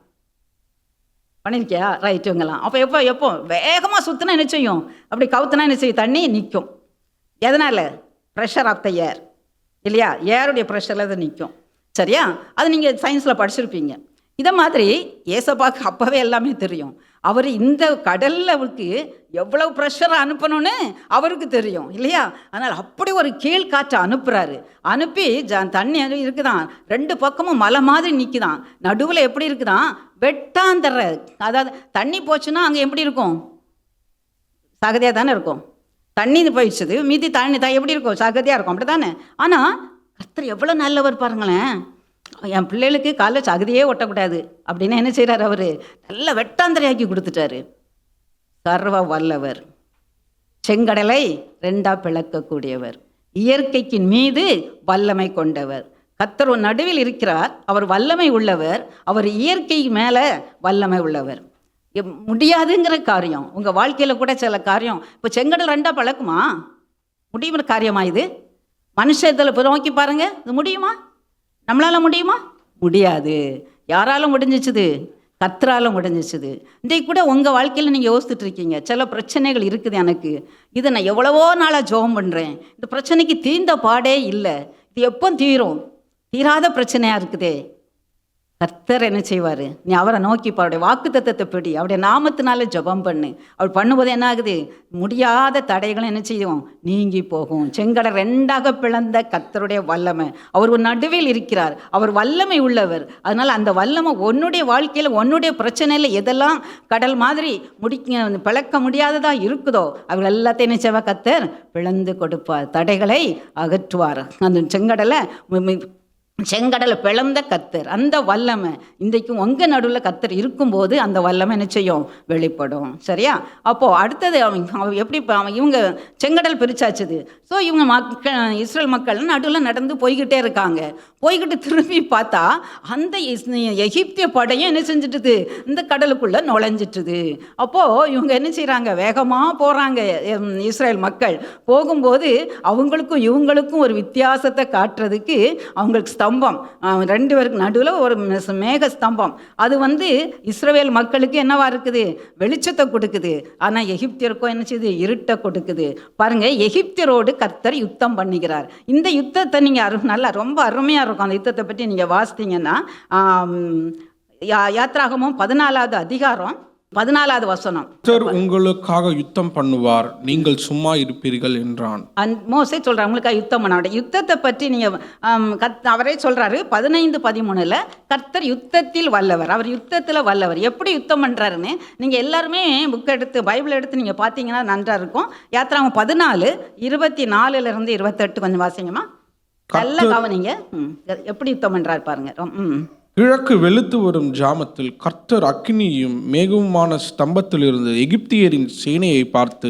பண்ணியிருக்கியா? ரைட், இவங்கெல்லாம். அப்போ எப்போ வேகமாக சுற்றினா என்ன செய்யும், அப்படி கவுத்துனா என்ன செய்யும், தண்ணி நிற்கும். எதனால்? ப்ரெஷர் ஆஃப் த ஏர் இல்லையா? ஏருடைய ப்ரெஷரில் அது நிற்கும். சரியா? அது நீங்கள் சயின்ஸில் படிச்சிருப்பீங்க. இதை மாதிரி ஏசப்பாக்கு அப்போவே எல்லாமே தெரியும். அவர் இந்த கடலுக்கு எவ்வளவு ப்ரெஷரை அனுப்பணும்னு அவருக்கு தெரியும் இல்லையா? அதனால் அப்படி ஒரு கீழ்காற்றை அனுப்புகிறாரு. அனுப்பி தண்ணி இருக்குதான், 2 பக்கமும் மலை மாதிரி நிற்குதான், நடுவில் எப்படி இருக்குதான் வெட்டாந்தர. அதாவது தண்ணி போச்சுன்னா அங்கே எப்படி இருக்கும்? சகதியாக தானே இருக்கும். தண்ணி போயிடுச்சுது, மீதி தண்ணி எப்படி இருக்கும்? சகதியாக இருக்கும், அப்படி தானே? ஆனால் கர்த்தர் எவ்வளோ நல்லவர் பாருங்களேன். என் பிள்ளைகளுக்கு காலைல சகதியே ஒட்டக்கூடாது அப்படின்னு என்ன செய்கிறார்? அவர் நல்ல வெட்டாந்தரையாக்கி கொடுத்துட்டாரு. சர்வ வல்லவர், செங்கடலை 2ஆ பிளக்கக்கூடியவர், இயற்கைக்கு மீது வல்லமை கொண்டவர். கர்த்தர் ஒரு நடுவில் இருக்கிறார், அவர் வல்லமை உள்ளவர், அவர் இயற்கை மேலே வல்லமை உள்ளவர். முடியாதுங்கிற காரியம் உங்கள் வாழ்க்கையில் கூட சில காரியம், இப்போ செங்கடல் 2ஆ பிளக்குமா? முடியுற காரியமா இது? மனுஷத்தில் நோக்கி பாருங்க, இது முடியுமா? நம்மளால முடியுமா? முடியாது. யாராலும் முடிஞ்சிச்சுது? கர்த்தரால முடிஞ்சிச்சுது. இன்றைக்கு கூட உங்கள் வாழ்க்கையில் நீங்கள் யோசிச்சுட்டு இருக்கீங்க, சில பிரச்சனைகள் இருக்குது எனக்கு, இதை நான் எவ்வளவோ நாளாக ஜெபம் பண்ணுறேன், இந்த பிரச்சனைக்கு தீர்ந்த பாடே இல்லை, இது எப்போ தீரும்? தீராத பிரச்சனையாக இருக்குதே. கர்த்தர் என்ன செய்வார்? நீ அவரை நோக்கி அவருடைய வாக்குத்தத்தத்தை பிடி, அவருடைய நாமத்தினால ஜெபம் பண்ணு. அவர் பண்ணும்போது என்ன ஆகுது? முடியாத தடைகளும் என்ன செய்யும்? நீங்கி போகும். செங்கடல் 2ஆக பிளந்த கர்த்தருடைய வல்லமை, அவர் ஒரு நடுவில் இருக்கிறார், அவர் வல்லமை உள்ளவர். அதனால் அந்த வல்லமை உன்னுடைய வாழ்க்கையில், உன்னுடைய பிரச்சனையில் எதெல்லாம் கடல் மாதிரி பிளக்க முடியாததாக இருக்குதோ அவர் எல்லாத்தையும் என்ன செய்வார்? கர்த்தர் பிளந்து கொடுப்பார், தடைகளை அகற்றுவார். அந்த செங்கடலை பிளந்த கர்த்தர், அந்த வல்லமை இன்றைக்கும் உங்கள் நடுவில் கர்த்தர் இருக்கும்போது அந்த வல்லமை என்ன செய்யும்? வெளிப்படும். சரியா? அப்போது அடுத்தது எப்படி இவங்க செங்கடல் பிரிச்சாச்சுது. ஸோ இவங்க இஸ்ரேல் மக்கள் நடுவில் நடந்து போய்கிட்டே இருக்காங்க. போய்கிட்டு திரும்பி பார்த்தா அந்த எகிப்திய படையும் என்ன செஞ்சுட்டுது? இந்த கடலுக்குள்ளே நுழைஞ்சிட்டுது. அப்போது இவங்க என்ன செய்கிறாங்க? வேகமாக போகிறாங்க. இஸ்ரேல் மக்கள் போகும்போது அவங்களுக்கும் இவங்களுக்கும் ஒரு வித்தியாசத்தை காட்டுறதுக்கு அவங்களுக்கு ஸ்தம்பம், 2 பேருக்கு நடுவில் ஒரு மேக ஸ்தம்பம், அது இஸ்ரவேல் மக்களுக்கு என்னவா இருக்குது? வெளிச்சத்தை கொடுக்குது. ஆனால் எகிப்தியருக்கும் என்ன செய்யுது? இருட்டை கொடுக்குது. பாருங்க, எகிப்தியரோடு கர்த்தர் யுத்தம் பண்ணுகிறார். இந்த யுத்தத்தை நீங்கள் நல்லா ரொம்ப அருமையாக இருக்கும். அந்த யுத்தத்தை பற்றி நீங்கள் வாசித்தீங்கன்னா யாத்ராகமம் 14வது அதிகாரம் 14வது வசனம், கர்த்தர் உங்களுக்காக யுத்தம் பண்ணுவார், நீங்கள் சும்மா இருப்பீர்கள் என்றான். மோசே சொல்றார், உங்களுக்காக யுத்தம் பண்ண. யுத்தத்தை பற்றி நீங்க அவரே சொல்றாரு 15:13 கர்த்தர் யுத்தத்தில் வல்லவர், அவர் யுத்தத்தில் வல்லவர். எப்படி யுத்தம் பண்றாருன்னு நீங்க எல்லாருமே புக் எடுத்து பைபிள் எடுத்து நீங்க பார்த்தீங்கன்னா நன்றா இருக்கும். யாத்ராகமம் 14:24 28 கொஞ்சம் வாசிங்கம்மா, நல்லா கவனிங்க. எப்படி யுத்தம் பண்றாரு பாருங்க. கிழக்கு வெளுத்து வரும் ஜாமத்தில் கர்த்தர் அக்கினியும் மேகமுமான ஸ்தம்பத்திலிருந்து எகிப்தியரின் சேனையை பார்த்து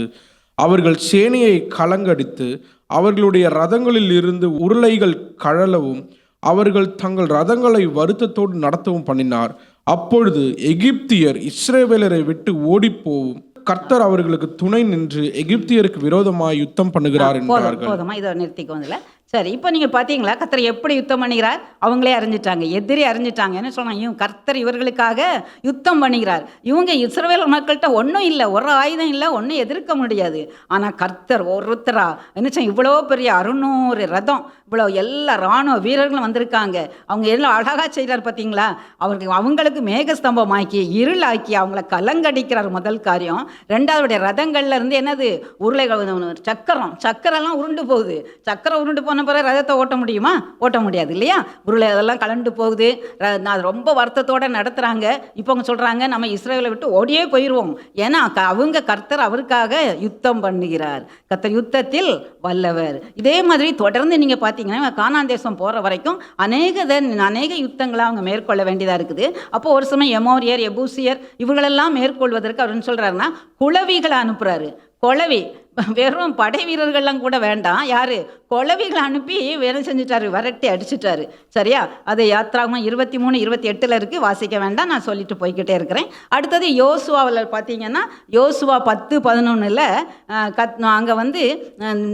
அவர்கள் சேனையை கலங்கடித்து அவர்களுடைய ரதங்களில் இருந்து உருளைகள் கழலவும் அவர்கள் தங்கள் ரதங்களை வருத்தத்தோடு நடத்தவும் பண்ணினார். அப்பொழுது எகிப்தியர் இஸ்ரவேலரை விட்டு ஓடிப்போவும் கர்த்தர் அவர்களுக்கு துணை நின்று எகிப்தியருக்கு விரோதமாய் யுத்தம் பண்ணுகிறார் என்றார்கள். போதுமா, இதை நிறுத்திக்கோங்கள. சரி, இப்போ நீங்கள் பார்த்தீங்களா கர்த்தர் எப்படி யுத்தம் பண்ணுகிறார்? அவங்களே அறிஞ்சிட்டாங்க, எதிரி அறிஞ்சிட்டாங்க. என்ன சொன்னாங்க? இவங்க கர்த்தர் இவர்களுக்காக யுத்தம் பண்ணுகிறார். இவங்க இஸ்ரவேல் மக்கள்கிட்ட ஒன்றும் இல்லை, ஒரு ஆயுதம் இல்லை, ஒன்றும் எதிர்க்க முடியாது. ஆனால் கர்த்தர் ஒருத்தரா என்ன இவ்வளோ பெரிய 600 ரதம், இவ்வளோ எல்லா இராணுவ வீரர்களும் வந்திருக்காங்க. அவங்க எல்லாம் அழகாக செய்கிறார் பார்த்தீங்களா? அவங்களுக்கு மேகஸ்தம்பமாக்கி இருளாக்கி அவங்கள கலங்கடிக்கிறார். முதல் காரியம். 2வது ரதங்கள்ல இருந்து என்னது? உருளைகள், சக்கரெல்லாம் உருண்டு போகுது. சக்கரை உருண்டு போன பிறகு ரதத்தை ஓட்ட முடியுமா? ஓட்ட முடியாது இல்லையா? உருளை அதெல்லாம் கலண்டு போகுது. அது ரொம்ப வருத்தத்தோடு நடத்துகிறாங்க. இப்போ அவங்க சொல்கிறாங்க, நம்ம இஸ்ரவேலை விட்டு ஓடியே போயிடுவோம். ஏன்னா அவங்க கர்த்தர் அவருக்காக யுத்தம் பண்ணுகிறார். கர்த்தர் யுத்தத்தில் வல்லவர். இதே மாதிரி தொடர்ந்து நீங்கள் பார்த்தீங்கன்னா கானான் தேசம் போகிற வரைக்கும் அநேக யுத்தங்களை அவங்க மேற்கொள்ள வேண்டியதாக இருக்குது. அப்போ ஒரு சமயம் எமோரியர், எபூசியர் இவங்களெல்லாம் மேற்கொள்வதற்கு அவர் என்ன சொல்கிறாருன்னா குளவிகளை அனுப்புகிறாரு. குளவி, வெறும் படை வீரர்கள்லாம் கூட வேண்டாம், யாரு? குளவிகளை அனுப்பி வேலை செஞ்சுட்டாரு, விரட்டி அடிச்சுட்டாரு. சரியா? அது யாத்ராகமம் 23:28 இருக்குது, வாசிக்க வேண்டாம், நான் சொல்லிட்டு போய்கிட்டே இருக்கிறேன். அடுத்தது யோசுவாவில் பார்த்தீங்கன்னா யோசுவா 10:11 அங்கே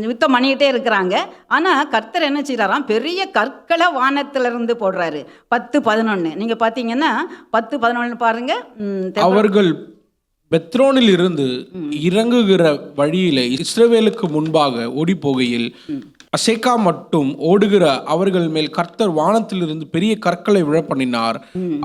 யுத்தம் பண்ணிக்கிட்டே இருக்கிறாங்க. ஆனால் கர்த்தர் என்ன செய்கிறாராம்? பெரிய கற்களை வானத்திலிருந்து போடுறாரு. 10:11 நீங்கள் பார்த்தீங்கன்னா 10:11 பாருங்க. அவர்கள் பெத்ரோனில் இருந்து இறங்குகிற வழியில இஸ்ரவேலுக்கு முன்பாக ஓடி போகையில் அசேக்கா மட்டும் ஓடுகிற அவர்கள் மேல் கர்த்தர் வானத்திலிருந்து பெரிய கற்களை விழப்பண்ணினார்.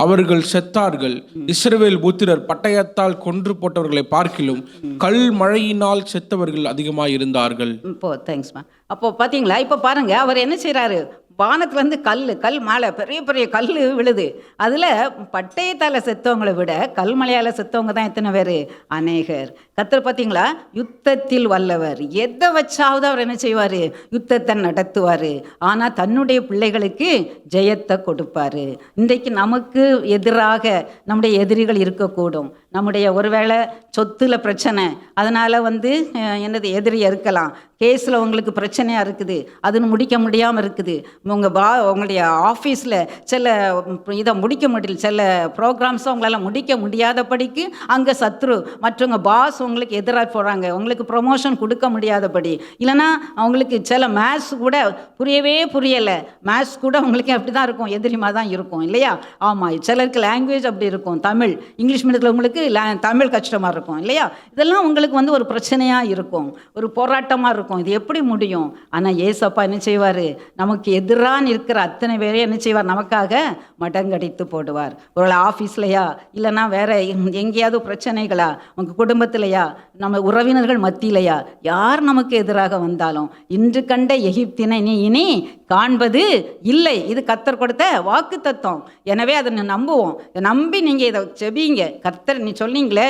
அவர்கள் செத்தார்கள். இஸ்ரவேல் புத்திரர் பட்டயத்தால் கொன்று போட்டவர்களை பார்க்கிலும் கல் மழையினால் செத்தவர்கள் அதிகமாக இருந்தார்கள். இப்போ தேங்க்ஸ்மா. அப்போ பார்த்தீங்களா, இப்போ பாருங்க, அவர் என்ன செய்கிறாரு, வானத்துலேருந்து கல் மேலே பெரிய பெரிய கல் விழுது. அதில் பட்டயத்தால் செத்தவங்களை விட கல்மலையால் செத்தவங்க தான் எத்தனை பேர்? அநேகர். கர்த்தர் பார்த்தீங்களா, யுத்தத்தில் வல்லவர். எதை வச்சாவது அவர் என்ன செய்வார்? யுத்தத்தை நடத்துவார். ஆனால் தன்னுடைய பிள்ளைகளுக்கு ஜெயத்தை கொடுப்பார். இன்றைக்கு நமக்கு எதிராக நம்முடைய எதிரிகள் இருக்கக்கூடும். நம்முடைய ஒருவேளை சொத்துல பிரச்சனை, அதனால் என்னது எதிரி இருக்கலாம். கேஸில் உங்களுக்கு பிரச்சனையாக இருக்குது, அதுன்னு முடிக்க முடியாமல் இருக்குது. உங்களுடைய ஆஃபீஸில் சில இதை முடிக்க முடியல, சில ப்ரோக்ராம்ஸை உங்களால் முடிக்க முடியாதபடிக்கு அங்கே சத்ரு மற்றவங்க பாஸ் உங்களுக்கு எதிராக போகிறாங்க, உங்களுக்கு ப்ரொமோஷன் கொடுக்க முடியாதபடி, இல்லைனா அவங்களுக்கு சில மேத்ஸ் கூட புரியலை, மேத்ஸ் கூட உங்களுக்கு அப்படி தான் இருக்கும், எதிரிமாக தான் இருக்கும் இல்லையா? ஆமாம், சிலருக்கு லாங்குவேஜ் அப்படி இருக்கும், தமிழ் இங்கிலீஷ் மீடியத்தில் உங்களுக்கு தமிழ் கஷ்டமாக இருக்கும் இல்லையா? இதெல்லாம் உங்களுக்கு ஒரு பிரச்சனையாக இருக்கும், ஒரு போராட்டமாக இருக்கும். இது எப்படி முடியும்? ஆனால் ஏசப்பா என்ன செய்வார்? நமக்கு எதிராக இருக்கிற அத்தனை பேரையும் என்ன செய்வார்? நமக்காக மடங்கடித்து போடுவார். ஒரு ஆஃபீஸ்லையா, இல்லைன்னா வேற எங்கேயாவது பிரச்சனைகளா, உங்கள் குடும்பத்திலையா, நம்ம உறவினர்கள் மத்தியிலையா, யார் நமக்கு எதிராக வந்தாலும் இன்று கண்ட எகிப்தினை நீ இனி காண்பது இல்லை. இது கர்த்தர் கொடுத்த வாக்கு தத்துவம். எனவே அதை நம்புவோம். நம்பி நீங்கள் இதை செபிங்க. கர்த்தர் நீ சொன்னீங்களே,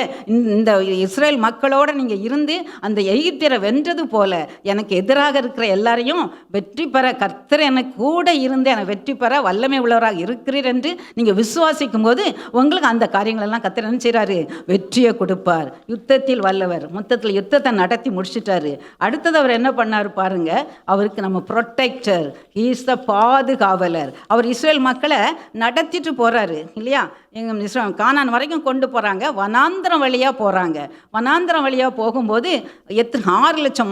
இந்த இஸ்ரேல் மக்களோட நீங்கள் இருந்து அந்த எகிப்தியரை வென்றது போல எனக்கு எதிராக இருக்கிற எல்லாரையும் வெற்றி பெற கர்த்தர் எனக்கு கூட இருந்து எனக்கு வெற்றி பெற வல்லமை உள்ளவராக இருக்கிறீர் என்று நீங்கள் விசுவாசிக்கும் போது உங்களுக்கு அந்த காரியங்களெல்லாம் கர்த்தர் என்ன செய்கிறாரு? வெற்றியை கொடுப்பார். யுத்தத்தில் வல்லவர். மொத்தத்தில் யுத்தத்தை நடத்தி முடிச்சிட்டாரு. அடுத்தது அவர் என்ன பண்ணார் பாருங்க, அவருக்கு நம்ம ப்ரொடெக்டர், ஹீஸ் த பாதுகாவலர். அவர் இஸ்ரேல் மக்களை நடத்திட்டு போறாரு இல்லையா? எங்கள் இஸ்ரேல் கானான் வரைக்கும் கொண்டு போகிறாங்க. வனாந்திரம் வழியாக போகிறாங்க. வனாந்திரம் வழியாக போகும்போது 6 லட்சம்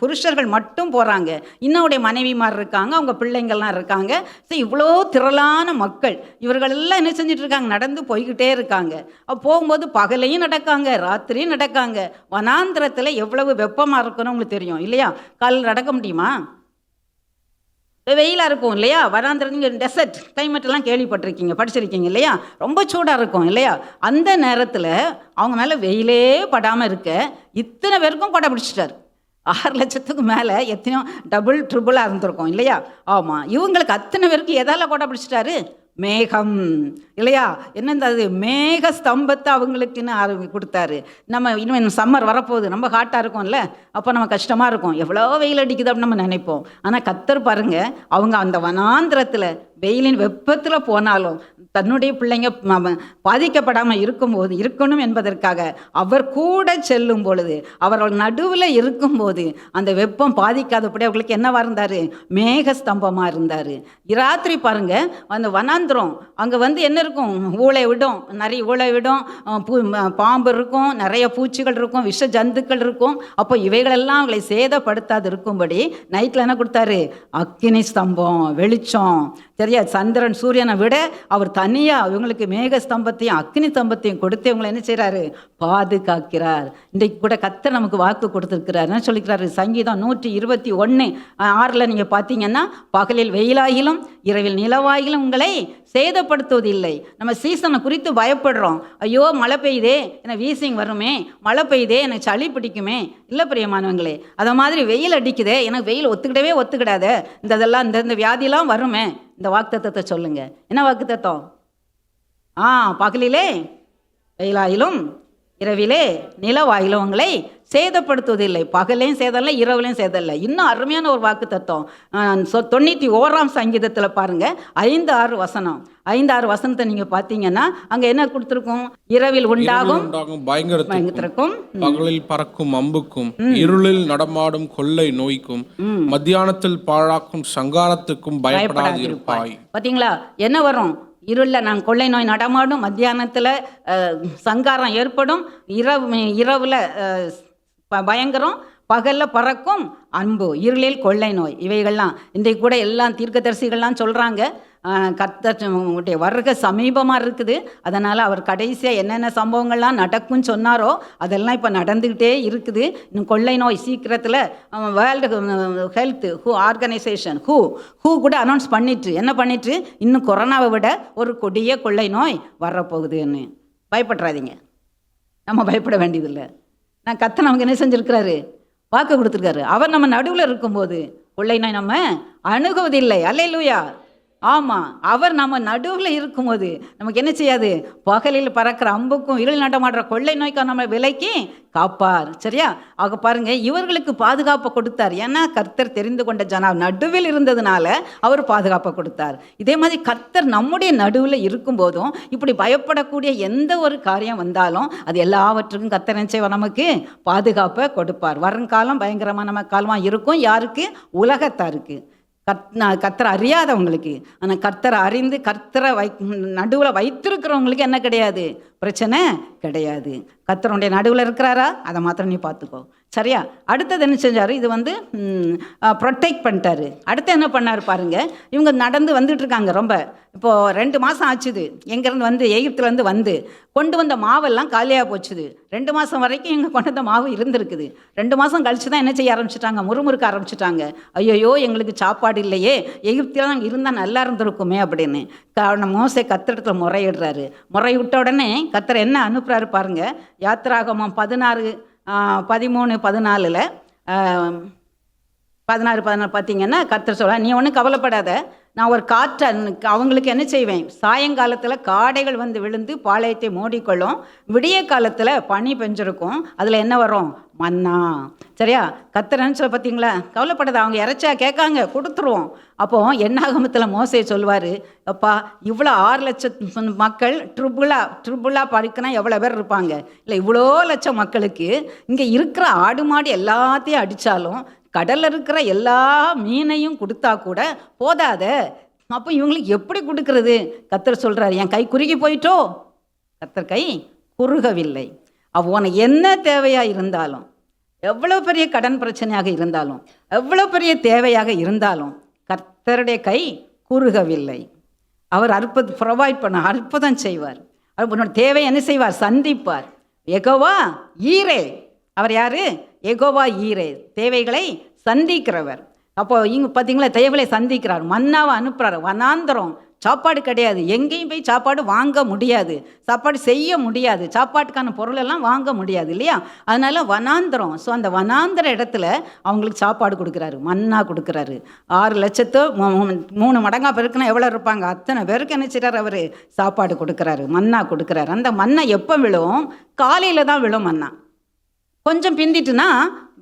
புருஷர்கள் மட்டும் போகிறாங்க. இன்னுடைய மனைவிமார் இருக்காங்க, அவங்க பிள்ளைங்கள்லாம் இருக்காங்க. சரி, இவ்வளோ திரளான மக்கள் இவர்கள் எல்லாம் என்ன செஞ்சுட்டு இருக்காங்க? நடந்து போய்கிட்டே இருக்காங்க. போகும்போது பகலையும் நடக்காங்க, ராத்திரியும் நடக்காங்க. வனாந்திரத்தில் எவ்வளவு வெப்பமாக இருக்கணும் உங்களுக்கு தெரியும் இல்லையா? நடக்க முடியுமா? வெயிலாக இருக்கும் இல்லையா? வராந்திரம் நீங்கள் டெசர்ட் கிளைமேட்டெல்லாம் கேள்விப்பட்டிருக்கீங்க, படிச்சிருக்கீங்க இல்லையா? ரொம்ப சூடாக இருக்கும் இல்லையா? அந்த நேரத்தில் அவங்க மேலே வெயிலே படாமல் இருக்க இத்தனை பேருக்கும் கொடை பிடிச்சிட்டார். 6 லட்சத்துக்கு மேலே எத்தனையோ டபுள் ட்ரிபிளாக இருந்திருக்கும் இல்லையா? ஆமாம், இவங்களுக்கு அத்தனை பேருக்கு எதால் கொடை பிடிச்சிட்டாரு? மேகம் இல்லையா? என்னது அது? மேக ஸ்தம்பத்தை அவங்களுக்குன்னு கொடுத்தாரு. நம்ம இன்னும் சம்மர் வரப்போகுது, ரொம்ப ஹாட்டாக இருக்கும்ல, அப்போ நம்ம கஷ்டமாக இருக்கும், எவ்வளோ வெயில் அடிக்குது அப்படின்னு நம்ம நினைப்போம். ஆனால் கர்த்தர் பாருங்க, அவங்க அந்த வனாந்திரத்தில் வெயிலின் வெப்பத்தில் போனாலும் தன்னுடைய பிள்ளைங்க பாதிக்கப்படாமல் இருக்கணும் என்பதற்காக அவர் கூட செல்லும் பொழுது, அவர்கள் நடுவில் இருக்கும்போது அந்த வெப்பம் பாதிக்காதபடி அவர்களுக்கு என்னவா இருந்தார்? மேக ஸ்தம்பமாக இருந்தார். ராத்திரி பாருங்க, அந்த வனாந்திரம் அங்கே என்ன இருக்கும்? ஊளை விடும், நிறைய ஊளை விடும், பாம்பு இருக்கும், நிறைய பூச்சிகள் இருக்கும், விஷ ஜந்துக்கள் இருக்கும். அப்போ இவைகளெல்லாம் அவங்களை சேதப்படுத்தாது இருக்கும்படி நைட்டில் என்ன கொடுத்தாரு? அக்கினி ஸ்தம்பம், வெளிச்சம். சரியா? சந்திரன் சூரியனை விட அவர் தனியாக இவங்களுக்கு மேக ஸ்தம்பத்தையும் அக்னி ஸ்தம்பத்தையும் கொடுத்து இவங்களை என்ன செய்கிறாரு? பாதுகாக்கிறார். இன்றைக்கு கூட கர்த்தர் நமக்கு வாக்கு கொடுத்துருக்கிறார். என்ன சொல்லிக்கிறாரு? சங்கீதம் 121:6 நீங்கள் பார்த்தீங்கன்னா, பகலில் வெயிலாகிலும் இரவில் நிலவாகிலும் உங்களை சேதப்படுத்துவதில்லை. நம்ம சீசனை குறித்து பயப்படுறோம். ஐயோ மழை பெய்யுதே, எனக்கு வீசிங் வருமே, மழை பெய்யுதே எனக்கு சளி பிடிக்குமே. இல்லை பிரியமானவங்களே, அதை மாதிரி வெயில் அடிக்குதே, எனக்கு வெயில் ஒத்துக்கிடாத, இதெல்லாம் இந்த வியாதியெல்லாம் வருமே. இந்த வாக்குத்தத்தத்தை சொல்லுங்க. என்ன வாக்குத்தத்தம்? பகலிலே வெயிலாயிலும் இரவிலே நிலவாயிலும் உங்களை சேதப்படுத்துவதில்லை. பகலையும் சேதல்ல, இரவுலையும் சேதல்ல. இன்னும் அருமையான ஒரு வாக்கு தத்துவம் 91ஆம் சங்கீதத்தில் பாருங்க, 5-6 வசனம். 5-6 வசனத்தை நீங்க பார்த்தீங்கன்னா அங்க என்ன கொடுத்துருக்கும்? இரவில் உண்டாகும் பயங்கரத்திற்கும், பகலில் பறக்கும் அம்புக்கும், இருளில் நடமாடும் கொள்ளை நோய்க்கும், மத்தியானத்தில் பாழாக்கும் சங்காரத்துக்கும் பயப்படாது இருப்பாய். பார்த்தீங்களா? என்ன வரும்? இருளில் நான் கொள்ளை நோய் நடமாடும், மத்தியானத்தில் சங்காரம் ஏற்படும், இரவில் பயங்கரம், பகலில் பறக்கும் அம்பு, இருளில் கொள்ளை நோய், இவைகள்லாம் இன்றைக்கு கூட எல்லாம் தீர்க்கதரிசிகள்லாம் சொல்கிறாங்க. கர்த்தருடைய வருகை சமீபமாக இருக்குது. அதனால் அவர் கடைசியாக என்னென்ன சம்பவங்கள்லாம் நடக்கும்னு சொன்னாரோ அதெல்லாம் இப்போ நடந்துக்கிட்டே இருக்குது. இன்னும் கொள்ளை நோய் சீக்கிரத்தில் வேர்ல்டு ஹெல்த் ஆர்கனைசேஷன் ஹூ கூட அனௌன்ஸ் பண்ணிட்டு என்ன பண்ணிட்டு, இன்னும் கொரோனாவை விட ஒரு கொடிய கொள்ளை நோய் வரப்போகுதுன்னு. பயப்படாதீங்க, நம்ம பயப்பட வேண்டியதில்லை. கர்த்தர் நமக்கு என்ன செஞ்சுருக்கிறாரு? வாக்கு கொடுத்துருக்காரு. அவர் நம்ம நடுவில் இருக்கும்போது கொள்ளை நோய் நம்ம அணுகுவதில்லை. அல்லேலூயா. ஆமாம், அவர் நம்ம நடுவில் இருக்கும்போது நமக்கு என்ன செய்யாது? பகலில் பறக்கிற அம்புக்கும் இருள் நடமாடுற கொள்ளை நோய்க்கும் நம்ம விலைக்கு காப்பார். சரியா? ஆக பாருங்க, இவர்களுக்கு பாதுகாப்பை கொடுத்தார். ஏன்னா கர்த்தர் தெரிந்து கொண்ட ஜனம் நடுவில் இருந்ததுனால அவர் பாதுகாப்பை கொடுத்தார். இதே மாதிரி கர்த்தர் நம்முடைய நடுவில் இருக்கும்போதும் இப்படி பயப்படக்கூடிய எந்த ஒரு காரியம் வந்தாலும் அது எல்லாவற்றுக்கும் கர்த்தர் என்ன செய்வார்? நமக்கு பாதுகாப்பை கொடுப்பார். வருங்காலம் பயங்கரமான காலமாக இருக்கும். யாருக்கு? உலகத்தாருக்கு. கர்த்தரை அறியாதவங்களுக்கு. ஆனால் கர்த்தரை அறிந்து கர்த்தரை நடுவில் வைத்திருக்கிறவங்களுக்கு என்ன கிடையாது? பிரச்சனை கிடையாது. கர்த்தருடைய நடுவில் இருக்கிறாரா? அதை மாத்திரம் நீ பார்த்துக்கோ. சரியா? அடுத்தது என்ன செஞ்சார்? இது ப்ரொடெக்ட் பண்ணிட்டாரு. அடுத்து என்ன பண்ணார் பாருங்க. இவங்க நடந்து வந்துட்டு இருக்காங்க. ரொம்ப இப்போது 2 மாதம் ஆச்சுது. எங்கேருந்து எகிப்துலேருந்து கொண்டு வந்த மாவெல்லாம் காலியாக போச்சுது. 2 மாதம் வரைக்கும் இங்கே கொண்டு வந்த மாவு இருந்திருக்குது. 2 மாதம் கழிச்சு தான் என்ன செய்ய ஆரம்பிச்சிட்டாங்க? முறுமுறுக்க ஆரம்பிச்சிட்டாங்க. ஐயோ, எங்களுக்கு சாப்பாடு இல்லையே, எகிப்தில் நாங்கள் இருந்தால் நல்லா இருந்திருக்குமே அப்படின்னு. மோசே கர்த்தரிடத்தில் முறையிடுறாரு. முறையிட்ட உடனே கர்த்தர் என்ன அனுப்புறாரு பாருங்க. யாத்திராகமம் 16 13 14 பார்த்தீங்கன்னா கர்த்தர் சொல்ல, நீ ஒன்றும் கவலைப்படாத, நான் ஒரு காற்றை அவங்களுக்கு என்ன செய்வேன்? சாயங்காலத்தில் காடைகள் விழுந்து பாளையத்தை மூடிக்கொள்ளும். விடிய காலத்தில் பனி பெஞ்சிருக்கும். அதில் என்ன வரும்? மன்னா. சரியா? கர்த்தர் என்ன சொல்ல பார்த்தீங்களா? கவலைப்படாத, அவங்க இறைச்சா கேட்காங்க, கொடுத்துருவோம். அப்போது என்னாகமத்தில் மோசே சொல்வார், அப்பா இவ்வளோ 6 லட்சம் மக்கள் ட்ரிபுளாக படிக்கனா எவ்வளோ பேர் இருப்பாங்க? இல்லை, இவ்வளோ லட்சம் மக்களுக்கு இங்கே இருக்கிற ஆடு மாடு எல்லாத்தையும் அடித்தாலும் கடலில் இருக்கிற எல்லா மீனையும் கொடுத்தா கூட போதாத. அப்போ இவங்களுக்கு எப்படி கொடுக்கறது? கர்த்தர் சொல்கிறார், என் கை குறுகி போயிட்டோ? கர்த்தர் கை குறுகவில்லை. உனக்கு என்ன தேவையாக இருந்தாலும், எவ்வளோ பெரிய கடன் பிரச்சனையாக இருந்தாலும், எவ்வளோ பெரிய தேவையாக இருந்தாலும் கர்த்தருடைய கை குறுகவில்லை. அவர் ப்ரொவைட் பண்ண அற்புதம் செய்வார். அவர் உன்னோட தேவை என்ன செய்வார்? சந்திப்பார். யெகோவா ஈரே. அவர் யாரு? யெகோவா ஈரே, தேவைகளை சந்திக்கிறவர். அப்போ இங்கே பார்த்தீங்களா, தேவைகளை சந்திக்கிறார். மன்னாவை அனுப்புகிறார். வனாந்தரம், சாப்பாடு கிடையாது. எங்கேயும் போய் சாப்பாடு வாங்க முடியாது, சாப்பாடு செய்ய முடியாது, சாப்பாட்டுக்கான பொருளெல்லாம் வாங்க முடியாது இல்லையா? அதனால வனாந்தரம். ஸோ அந்த வனாந்தர இடத்துல அவங்களுக்கு சாப்பாடு கொடுக்குறாரு, மன்னா கொடுக்குறாரு. 6 லட்சத்து 3 மடங்காக பெருக்குன்னா எவ்வளோ இருப்பாங்க? அத்தனை பேருக்கு என்ன செய்கிறார்? அவர் சாப்பாடு கொடுக்குறாரு, மன்னா கொடுக்குறாரு. அந்த மன்னா எப்போ விழும்? காலையில் தான் விழும் மன்னா. கொஞ்சம் பிந்திட்டுனா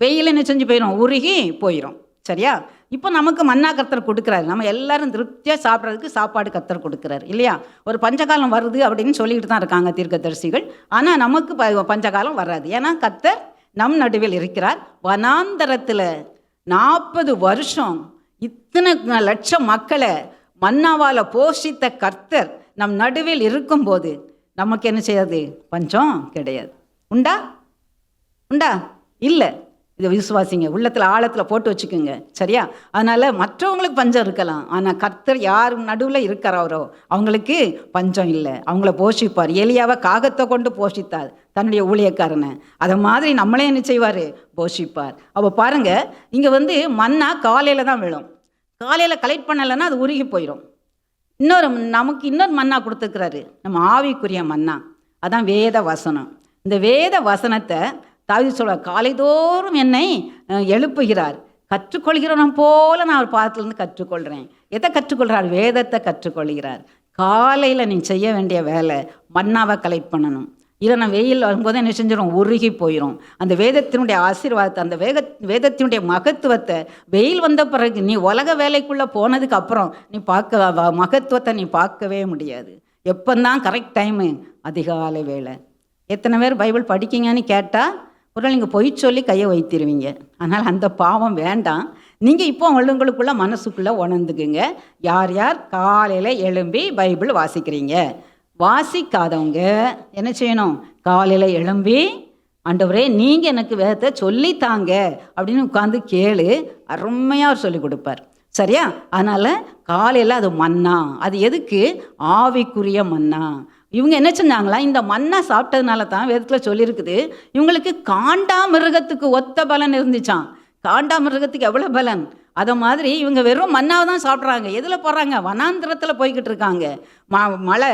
வெயில் என்ன செஞ்சு போயிடும்? உருகி போயிடும். சரியா? இப்போ நமக்கு மன்னா கர்த்தர் கொடுக்குறாரு. நம்ம எல்லாரும் திருப்தியாக சாப்பிட்றதுக்கு சாப்பாடு கர்த்தர் கொடுக்குறாரு இல்லையா? ஒரு பஞ்சகாலம் வருது அப்படின்னு சொல்லிக்கிட்டு தான் இருக்காங்க தீர்க்கதரிசிகள். ஆனால் நமக்கு பஞ்சகாலம் வராது. ஏன்னா கர்த்தர் நம் நடுவில் இருக்கிறார். வனாந்தரத்தில் 40 வருஷம் இத்தனை லட்சம் மக்களை மன்னாவால் போஷித்த கர்த்தர் நம் நடுவில் இருக்கும்போது நமக்கு என்ன செய்யாது? பஞ்சம் கிடையாது. உண்டா? இல்லை. இதை விசுவாசிங்க, உள்ளத்தில் ஆழத்தில் போட்டு வச்சுக்கோங்க. சரியா? அதனால் மற்றவங்களுக்கு பஞ்சம் இருக்கலாம், ஆனால் கர்த்தர் யார் நடுவில் இருக்கிறாரோ அவங்களுக்கு பஞ்சம் இல்லை. அவங்கள போஷிப்பார். எலியாவை காகத்தை கொண்டு போஷித்தார் தன்னுடைய ஊழியக்காரனை. அதை மாதிரி நம்மளே என்ன செய்வார்? போஷிப்பார். அப்போ பாருங்கள், இங்கே மன்னா காலையில் தான் விழும். காலையில் கலெக்ட் பண்ணலைன்னா அது உருகி போயிடும். நமக்கு இன்னொரு மன்னா கொடுத்துருக்கிறாரு, நம்ம ஆவிக்குரிய மன்னா. அதான் வேத வசனம். இந்த வேத வசனத்தை தாவீது சொல்றார், காலைதோறும் என்னை எழுப்புகிறார், கற்றுக்கொள்கிறவன் போல நான் ஒரு பாதத்திலேருந்து கற்றுக்கொள்கிறேன். எதை கற்றுக்கொள்கிறார்? வேதத்தை கற்றுக்கொள்கிறார். காலையில் நீ செய்ய வேண்டிய வேலை மன்னாவை கலெக்ட் பண்ணணும். இதை நான் வெயில் வரும்போது என்ன செஞ்சிடும்? உருகி போயிடும். அந்த வேதத்தினுடைய ஆசீர்வாதத்தை, அந்த வேதத்தினுடைய மகத்துவத்தை வெயில் வந்த பிறகு நீ உலக வேலைக்குள்ளே போனதுக்கு அப்புறம் நீ மகத்துவத்தை நீ பார்க்கவே முடியாது. எப்போந்தான் கரெக்ட் டைமு? அதிகாலை வேலை. எத்தனை பேர் பைபிள் படிக்கிங்கன்னு கேட்டால் ஒரு நீங்கள் பொய் சொல்லி கையை வைத்திருவீங்க. அதனால் அந்த பாவம் வேண்டாம். நீங்கள் இப்போ உங்களுக்குள்ள மனசுக்குள்ளே உணர்ந்துக்குங்க, யார் யார் காலையில் எழும்பி பைபிள் வாசிக்கிறீங்க. வாசிக்காதவங்க என்ன செய்யணும்? காலையில் எழும்பி ஆண்டவரே நீங்கள் எனக்கு வேதத்தை சொல்லித்தாங்க அப்படின்னு உட்காந்து கேளு, அருமையாக அவர் சொல்லி கொடுப்பார். சரியா? அதனால் காலையில் அது மன்னா, அது எதுக்கு? ஆவிக்குரிய மன்னா. இவங்க என்ன செஞ்சாங்களா, இந்த மன்னா சாப்பிட்டதுனால தான் வேதத்தில் சொல்லியிருக்குது, இவங்களுக்கு காண்டாமிருகத்துக்கு ஒத்த பலன் இருந்துச்சான். காண்டாமிருகத்துக்கு எவ்வளோ பலன்? அதை மாதிரி இவங்க வெறும் மன்னாவை தான் சாப்பிட்றாங்க. எதில் போடுறாங்க? வனாந்திரத்தில் போய்கிட்டு இருக்காங்க. மழை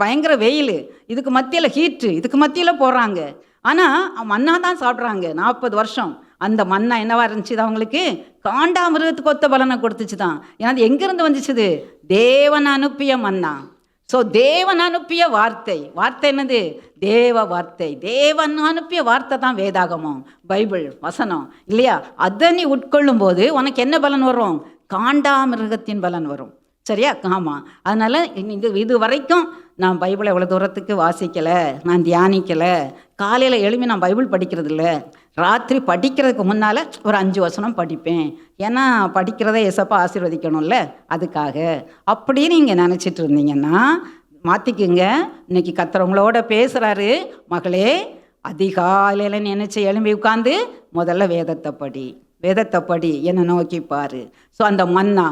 பயங்கர வெயில், இதுக்கு மத்தியில் ஹீட்டு, இதுக்கு மத்தியில் போகிறாங்க. ஆனால் மன்னா தான் சாப்பிட்றாங்க 40 வருஷம். அந்த மன்னா என்னவா இருந்துச்சு? அவங்களுக்கு காண்டாமிருகத்துக்கு ஒத்த பலனை கொடுத்துச்சு தான். ஏன்னா அது எங்கேருந்து வந்துச்சுது? தேவன் அனுப்பிய மன்னா. ஸோ தேவன் அனுப்பிய வார்த்தை. வார்த்தை என்னது? தேவ வார்த்தை. தேவன் அனுப்பிய வார்த்தை தான் வேதாகமம், பைபிள் வசனம் இல்லையா? அதை நீ உட்கொள்ளும் போது உனக்கு என்ன பலன் வரும்? காண்டாமிருகத்தின் பலன் வரும். சரியா? ஆமாம். அதனால் இது வரைக்கும் நான் பைபிளை எவ்வளோ தூரத்துக்கு வாசிக்கலை, நான் தியானிக்கலை. காலையில் எழுப்பி நான் பைபிள் படிக்கிறது இல்லை. ராத்திரி படிக்கிறதுக்கு முன்னால் ஒரு 5 வசனம் படிப்பேன். ஏன்னா படிக்கிறத ஏசப்பா ஆசீர்வதிக்கணும்ல, அதுக்காக. அப்படி நீங்கள் நினச்சிட்டு இருந்தீங்கன்னா மாற்றிக்குங்க. இன்னைக்கு கர்த்தர் பேசுகிறாரு, மகளே அதிகாலையில் நினைச்சு எழும்பி உட்காந்து முதல்ல வேதத்தை படி, வேதத்தை படி, என்னை நோக்கி பாரு. ஸோ அந்த மன்னா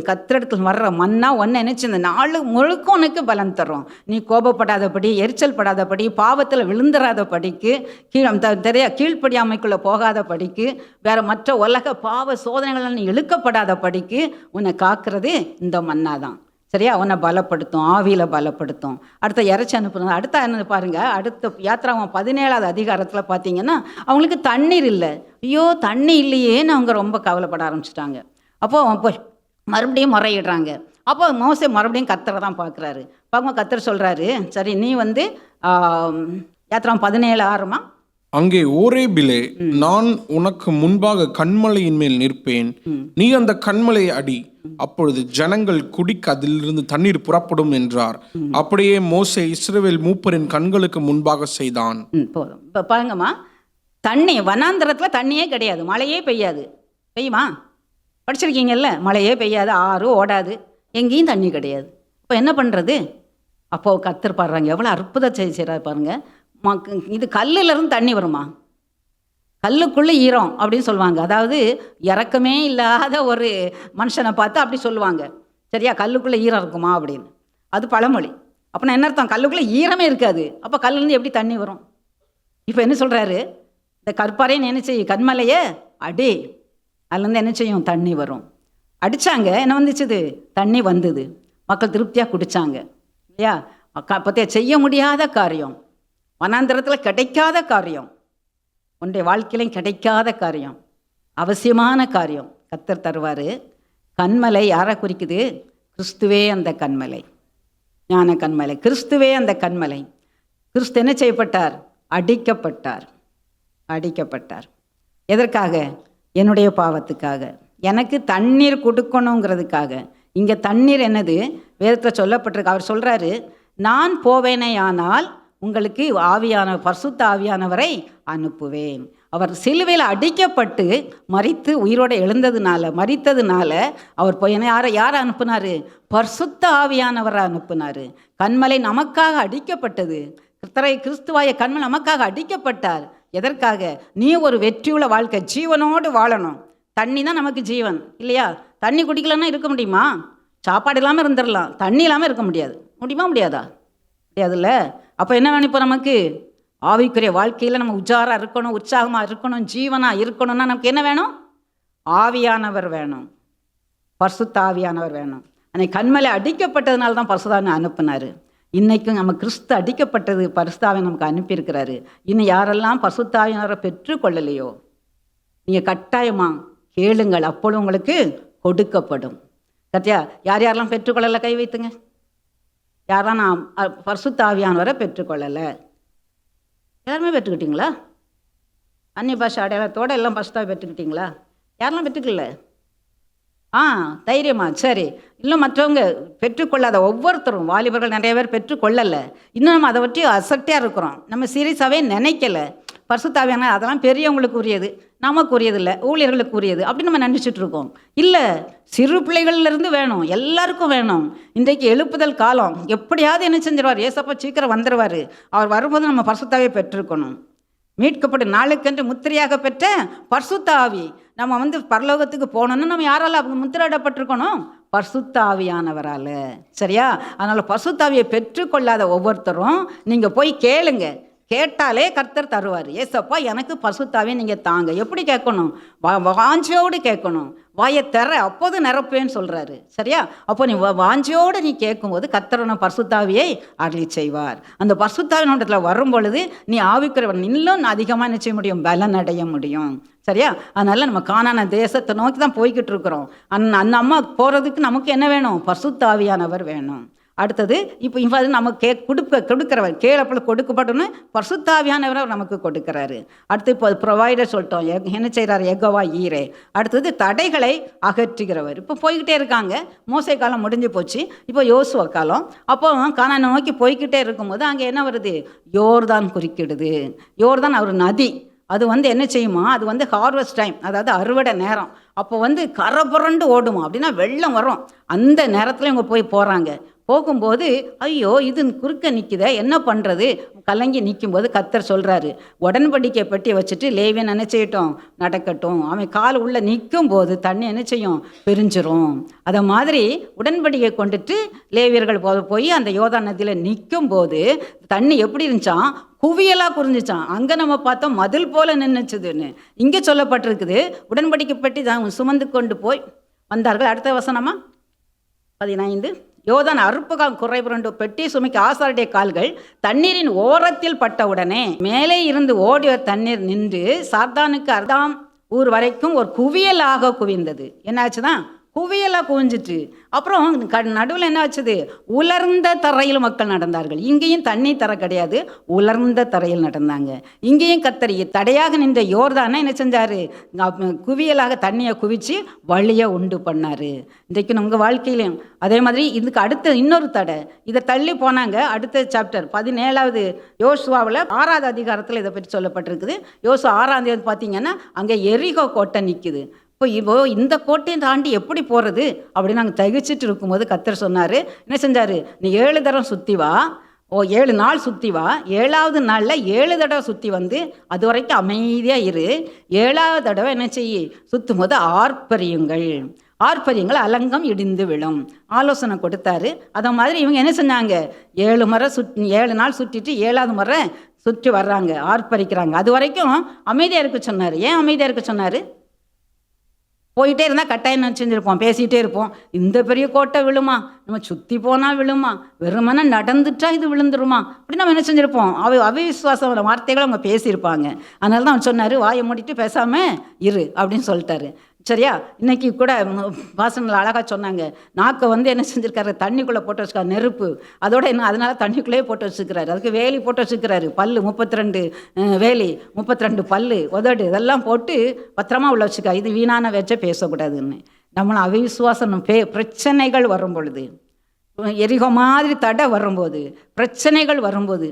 கத்திரத்தில் வர்ற மன்னா ஒன்று நினச்சி இந்த நாள் முழுக்க உனக்கு பலன் தரும். நீ கோபப்படாதபடி, எரிச்சல் படாதபடி, பாவத்தில் விழுந்துடாத படிக்கு, கீழ்ப்படியாமைக்குள்ளே போகாத படிக்கு, வேறு மற்ற உலக பாவ சோதனைகள் நீ இழுக்கப்படாத படிக்கு உன்னை காக்கிறது இந்த மன்னா தான். சரியா? உன்னை பலப்படுத்தும், ஆவியில் பலப்படுத்தும். அடுத்த இறைச்சி அனுப்புறது. அடுத்த என்ன பாருங்கள், அடுத்த யாத்திராவும் 17வது அதிகாரத்தில் பார்த்தீங்கன்னா அவங்களுக்கு தண்ணீர் இல்லை. ஐயோ தண்ணி இல்லையேன்னு அவங்க ரொம்ப கவலைப்பட ஆரம்பிச்சிட்டாங்க. அப்போது மறுபடியும் முறையிடுறாங்க. அப்போ மோசே மறுபடியும் கர்த்தரை தான் பார்க்குறாரு. பார்க்கும்போது கர்த்தர் சொல்கிறாரு, சரி நீ யாத்திராவும் 17:6 அங்கே ஓரேபிலே நான் உனக்கு முன்பாக கன்மலையின் மேல் நிற்பேன், நீ அந்த கன்மலை அடி, அப்பொழுது ஜனங்கள் குடிக்க அதிலிருந்து தண்ணீர் புறப்படும் என்றார். அப்படியே மோசே இஸ்ரவேல் மூப்பரின் கண்களுக்கு முன்பாக செய்தான். போதும். இப்போ பாருங்கம்மா, தண்ணி வனாந்திரத்தில் தண்ணியே கிடையாது, மழையே பெய்யாது. பெய்யுமா? படிச்சிருக்கீங்கல்ல, மழையே பெய்யாது, ஆறு ஓடாது, எங்கேயும் தண்ணி கிடையாது. இப்போ என்ன பண்ணுறது? அப்போது கர்த்தர் பாடுறாங்க, எவ்வளோ அற்புதம் செய்கிறார் பாருங்க. இது கல்லுலேருந்து தண்ணி வருமா? கல்லுக்குள்ளே ஈரம் அப்படின்னு சொல்லுவாங்க. அதாவது இறக்கமே இல்லாத ஒரு மனுஷனை பார்த்து அப்படி சொல்லுவாங்க. சரியா? கல்லுக்குள்ளே ஈரம் இருக்குமா அப்படின்னு. அது பழமொழி. அப்போ என்ன அர்த்தம்? கல்லுக்குள்ளே ஈரமே இருக்காது. அப்போ கல்லுலேருந்து எப்படி தண்ணி வரும்? இப்போ என்ன சொல்கிறாரு? இந்த கற்பாறையை என்ன செய்யும்? கண்மலையை அடி, அதுலேருந்து என்ன செய்யும்? தண்ணி வரும். அடித்தாங்க, என்ன வந்துச்சுது? தண்ணி வந்தது. மக்கள் திருப்தியாக குடித்தாங்க இல்லையா? பற்றிய செய்ய முடியாத காரியம், வனாந்திரத்தில் கிடைக்காத காரியம், உன்னுடைய வாழ்க்கையிலையும் கிடைக்காத காரியம், அவசியமான காரியம் கர்த்தர் தருவார். கண்மலை யாரை குறிக்குது? கிறிஸ்துவே அந்த கண்மலை, ஞான கண்மலை, கிறிஸ்துவே அந்த கண்மலை. கிறிஸ்து என்ன செய்யப்பட்டார்? அடிக்கப்பட்டார். அடிக்கப்பட்டார். எதற்காக? என்னுடைய பாவத்துக்காக, எனக்கு தண்ணீர் கொடுக்கணுங்கிறதுக்காக. இங்கே தண்ணீர் என்னது? வேதத்தில் சொல்லப்பட்டிருக்கு. அவர் சொல்கிறாரு, நான் போவேனேயானால் உங்களுக்கு பரிசுத்த ஆவியானவரை அனுப்புவேன். அவர் சிலுவையில் அடிக்கப்பட்டு மரித்து உயிரோடு மரித்ததுனால அவர் போய் யாரை அனுப்புனார்? பரிசுத்த ஆவியானவரை அனுப்புனார். கண்மலை நமக்காக அடிக்கப்பட்டது. கிறிஸ்துவாய கண்மலை நமக்காக அடிக்கப்பட்டார். எதற்காக? நீ ஒரு வெற்றியுள்ள வாழ்க்கை ஜீவனோடு வாழணும். தண்ணி தான் நமக்கு ஜீவன் இல்லையா? தண்ணி குடிக்கலன்னா இருக்க முடியுமா? சாப்பாடு இல்லாமல் இருந்துடலாம், தண்ணி இல்லாமல் இருக்க முடியாது. முடியுமா? முடியாதா? முடியாதுல்ல. அப்போ என்ன வேணும்? இப்போ நமக்கு ஆவிக்குரிய வாழ்க்கையில் நம்ம உஜாராக இருக்கணும், உற்சாகமாக இருக்கணும், ஜீவனாக இருக்கணும்னா நமக்கு என்ன வேணும்? ஆவியானவர் வேணும், பரிசுத்த ஆவியானவர் வேணும். அன்னைக்கு கண்மலை அடிக்கப்பட்டதுனால தான் பரிசுத்தாவை அனுப்புனார். இன்றைக்கும் நம்ம கிறிஸ்து அடிக்கப்பட்டது, பரிசுத்தாவை நமக்கு அனுப்பியிருக்கிறாரு. இன்னும் யாரெல்லாம் பரிசுத்த ஆவியானவரை பெற்றுக்கொள்ளலையோ நீங்கள் கட்டாயமாக கேளுங்கள், அப்பொழுது உங்களுக்கு கொடுக்கப்படும். கத்தியா? யார் யாரெல்லாம் பெற்றுக்கொள்ளலை கை வைத்துங்க. யாரெல்லாம் நான் பரிசுத்த ஆவியானவரை பெற்றுக்கொள்ளலை? எல்லாருமே பெற்றுக்கிட்டீங்களா? அந்நிய பாஷை அடையாளத்தோடு எல்லாம் பரிசுத்தாவை பெற்றுக்கிட்டீங்களா? யாரெல்லாம் பெற்றுக்கல? தைரியமா? சரி. இன்னும் மற்றவங்க பெற்றுக்கொள்ளாத ஒவ்வொருத்தரும், வாலிபர்கள் நிறைய பேர் பெற்றுக்கொள்ளலை. இன்னும் நம்ம அதை பற்றி அசட்டையாக இருக்கிறோம், நம்ம சீரியஸாகவே நினைக்கலை. பரிசுத்த ஆவியானவர் அதெல்லாம் பெரியவங்களுக்கு உரியது, நமக்கு உரியதில்லை, ஊழியர்களுக்கு உரியது அப்படின்னு நம்ம நினச்சிட்டு இருக்கோம். இல்லை, சிறு பிள்ளைகள்லேருந்து வேணும், எல்லாருக்கும் வேணும். இன்றைக்கு எழுப்புதல் காலம். எப்படியாவது என்ன செஞ்சிருவார்? ஏசப்பா சீக்கிரம் வந்துடுவார். அவர் வரும்போது நம்ம பரிசுத்தாவே பெற்றிருக்கணும். மீட்கப்பட்ட நாளுக்கென்று முத்திரையாக பெற்ற பரிசுத்த ஆவி. நம்ம வந்து பரலோகத்துக்கு போகணும்னு நம்ம யாரால முத்திரையிடப்பட்டிருக்கணும்? பரிசுத்த ஆவியானவரால். சரியா? அதனால் பரிசுத்த ஆவியை பெற்றுக்கொள்ளாத ஒவ்வொருத்தரும் நீங்கள் போய் கேளுங்க. கேட்டாலே கர்த்தர் தருவார். ஏசப்பா எனக்கு பரிசுத்தாவே நீங்கள் தாங்க. எப்படி கேட்கணும்? வாஞ்சியோடு கேட்கணும். வாயை தர அப்போது நிரப்பேன்னு சொல்கிறாரு. சரியா? அப்போ நீ வாஞ்சியோடு நீ கேட்கும்போது கர்த்தரன பரிசுத்தாவியை அருளி செய்வார். அந்த பரிசுத்தாவினோடத்தில் வரும் பொழுது நீ ஆவிக்கிறவன் இன்னும் அதிகமாக என்ன செய்ய முடியும்? பலன் அடைய முடியும். சரியா? அதனால் நம்ம கானான தேசத்தை நோக்கி தான் போய்கிட்டு இருக்கிறோம். அந்த அம்மா போகிறதுக்கு நமக்கு என்ன வேணும்? பரிசுத்தாவியானவர் வேணும். அடுத்தது இப்போ நமக்கு கொடுக்குறவர் கேளப்பல கொடுக்கப்பட்டோன்னு பரிசுத்தாவியானவரை நமக்கு கொடுக்குறாரு. அடுத்து இப்போ ப்ரொவைடர் சொல்லிட்டோம். என்ன செய்கிறார்? யெகோவா ஈரே. அடுத்தது தடைகளை அகற்றுகிறவர். இப்போ போய்கிட்டே இருக்காங்க. மோசே காலம் முடிஞ்சு போச்சு. இப்போ யோசுவா காலம். அப்போ கானானை நோக்கி போய்கிட்டே இருக்கும்போது அங்கே என்ன வருது? யோர்தான் குறுக்கிடுது. யோர்தான் ஒரு நதி. அது என்ன செய்யுமா? அது ஹார்வெஸ்ட் டைம், அதாவது அறுவடை நேரம். அப்போ கரை புரண்டு ஓடுமா, அப்படின்னா வெள்ளம் வரும். அந்த நேரத்தில் இவங்க போகிறாங்க. போகும்போது ஐயோ இது குறுக்க நிற்குத, என்ன பண்ணுறது? கலங்கி நிற்கும்போது கர்த்தர் சொல்கிறாரு, உடன்படிக்கை பெட்டியை வச்சுட்டு லேவியன் என்ன செய்யட்டும்? நடக்கட்டும். அவன் கால் உள்ளே நிற்கும் போது தண்ணி என்ன செய்யும்? பிரிஞ்சிரும். அதை மாதிரி உடன்படிக்கை கொண்டுட்டு லேவியர்கள் போய் அந்த யோர்தான் நதியில் நிற்கும் போது தண்ணி எப்படி இருந்துச்சான்? குவியலாக குறிஞ்சிச்சான். அங்கே நம்ம பார்த்தோம் மதில் போல நின்றுச்சுதுன்னு. இங்கே சொல்லப்பட்டிருக்குது உடன்படிக்கை பெட்டி தான் சுமந்து கொண்டு போய் வந்தார்கள். அடுத்த வசனமா 15. யோர்தான் அறுப்புகால் குறைபுரண்டு பெட்டி சுமைக்கு ஆசாருடைய கால்கள் தண்ணீரின் ஓரத்தில் பட்டவுடனே மேலே இருந்து ஓடிய தண்ணீர் நின்று சார்தானுக்கு அர்தாம் ஊர் வரைக்கும் ஒரு குவியலாக குவிந்தது. என்னாச்சுதான்? குவியலாக குவிஞ்சிட்டு அப்புறம் நடுவில் என்ன ஆச்சுது? உலர்ந்த தரையில் மக்கள் நடந்தார்கள். இங்கேயும் தண்ணி தர கிடையாது, உலர்ந்த தரையில் நடந்தாங்க. இங்கேயும் கர்த்தர் தடையாக நின்ற யோர்தானை என்ன செஞ்சார்? குவியலாக தண்ணியை குவிச்சு வழியை உண்டு பண்ணார். இன்றைக்கு உங்கள் வாழ்க்கையிலையும் அதே மாதிரி இதுக்கு அடுத்த இன்னொரு தடை. இதை தள்ளி போனாங்க. அடுத்த சாப்டர் 17வது யோசுவாவில் 6வது அதிகாரத்தில் இதை பற்றி சொல்லப்பட்டிருக்குது. யோசுவா 6ஆம் அதிகாரம் பார்த்தீங்கன்னா அங்கே எரிகோ கோட்டை நிற்குது. இப்போ இந்த கோட்டையை தாண்டி எப்படி போகிறது அப்படின்னு நாங்கள் தகிச்சிட்டு இருக்கும்போது கர்த்தர் சொன்னார், என்ன செஞ்சார்? நீ 7 தடவை சுற்றி வா. 7 நாள் சுற்றி வா. 7வது நாளில் 7 தடவை சுற்றி வந்து அது வரைக்கும் அமைதியாக இரு. 7வது தடவை என்ன செய்ய? சுற்றும் போது ஆர்ப்பரியுங்கள், அலங்கம் இடிந்து விழும். ஆலோசனை கொடுத்தாரு. அதை மாதிரி இவங்க என்ன செஞ்சாங்க? 7 முறை 7 நாள் சுற்றிட்டு 7வது முறை சுற்றி வர்றாங்க, ஆர்ப்பரிக்கிறாங்க. அது வரைக்கும் அமைதியாக இருக்க சொன்னார். ஏன் அமைதியாக இருக்க சொன்னார்? போயிட்டே இருந்தால் கட்டாயம் செஞ்சுருப்போம், பேசிகிட்டே இருப்போம். இந்த பெரிய கோட்டை விழுமா? நம்ம சுற்றி போனால் விழுமா? வெறுமனே நடந்துட்டா இது விழுந்துருமா? அப்படி நம்ம என்ன செஞ்சுருப்போம்? அவிசுவாசம் வார்த்தைகளை அவங்க பேசியிருப்பாங்க. அதனால தான் அவன் சொன்னார், வாயை மூடிட்டு பேசாமல் இரு அப்படின்னு சொல்லிட்டாரு. சரியா? இன்னைக்கு கூட வாசனில் அழகாக சொன்னாங்க, நாக்கை என்ன செஞ்சுருக்காரு? தண்ணிக்குள்ளே போட்டு வச்சுக்காரு, நெருப்பு. அதோட என்ன, அதனால தண்ணிக்குள்ளேயே போட்டு வச்சுக்கிறாரு. அதுக்கு வேலி போட்டு வச்சுக்கிறாரு. பல்லு 32 வேலி, 32 பல்லு, உதடு இதெல்லாம் போட்டு பத்திரமா உள்ள வச்சுக்கா. இது வீணான வச்ச பேசக்கூடாதுன்னு. நம்மளை அவிசுவாசம் பிரச்சனைகள் வரும் பொழுது, எரிகோ மாதிரி தடை வரும்போது, பிரச்சனைகள் வரும்போது,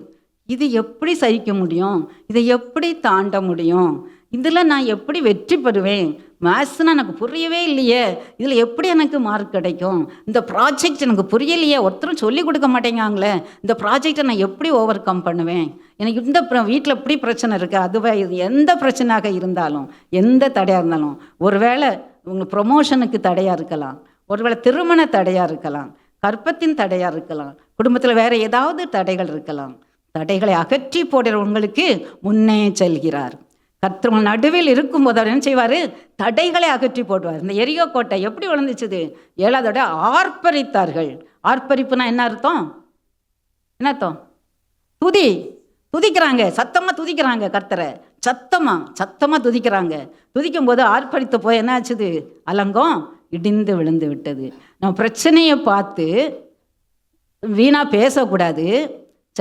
இது எப்படி சகிக்க முடியும்? இதை எப்படி தாண்ட முடியும்? இதில் நான் எப்படி வெற்றி பெறுவேன்? மேத்ஸ்னால் எனக்கு புரியவே இல்லையே, இதில் எப்படி எனக்கு மார்க் கிடைக்கும்? இந்த ப்ராஜெக்ட் எனக்கு புரியலையே, ஒருத்தரும் சொல்லி கொடுக்க மாட்டேங்காங்களே, இந்த ப்ராஜெக்டை நான் எப்படி ஓவர் கம் பண்ணுவேன்? எனக்கு இந்த வீட்டில் எப்படி பிரச்சனை இருக்குது, அதுவே எந்த பிரச்சனையாக இருந்தாலும், எந்த தடையாக இருந்தாலும், ஒருவேளை உங்கள் ப்ரொமோஷனுக்கு தடையாக இருக்கலாம், ஒருவேளை திருமண தடையாக இருக்கலாம், கற்பத்தின் தடையாக இருக்கலாம், குடும்பத்தில் வேறு ஏதாவது தடைகள் இருக்கலாம். தடைகளை அகற்றி போடுற உங்களுக்கு முன்னே செல்கிறார். கர்த்தர் நடுவில் இருக்கும்போது அவர் என்ன செய்வார்? தடைகளை அகற்றி போடுவார். இந்த எரிகோ கோட்டை எப்படி விழுந்துச்சுது? 7வது ஆர்ப்பரித்தார்கள். ஆர்ப்பரிப்புனா என்ன அர்த்தம்? என்ன அர்த்தம்? துதிக்கிறாங்க, சத்தமாக துதிக்கிறாங்க கர்த்தரை. சத்தமாக துதிக்கிறாங்க. துதிக்கும் போது ஆர்ப்பரித்த போய் என்ன ஆச்சுது? அலங்கம் இடிந்து விழுந்து விட்டது. நம்ம பிரச்சனையை பார்த்து வீணாக பேசக்கூடாது.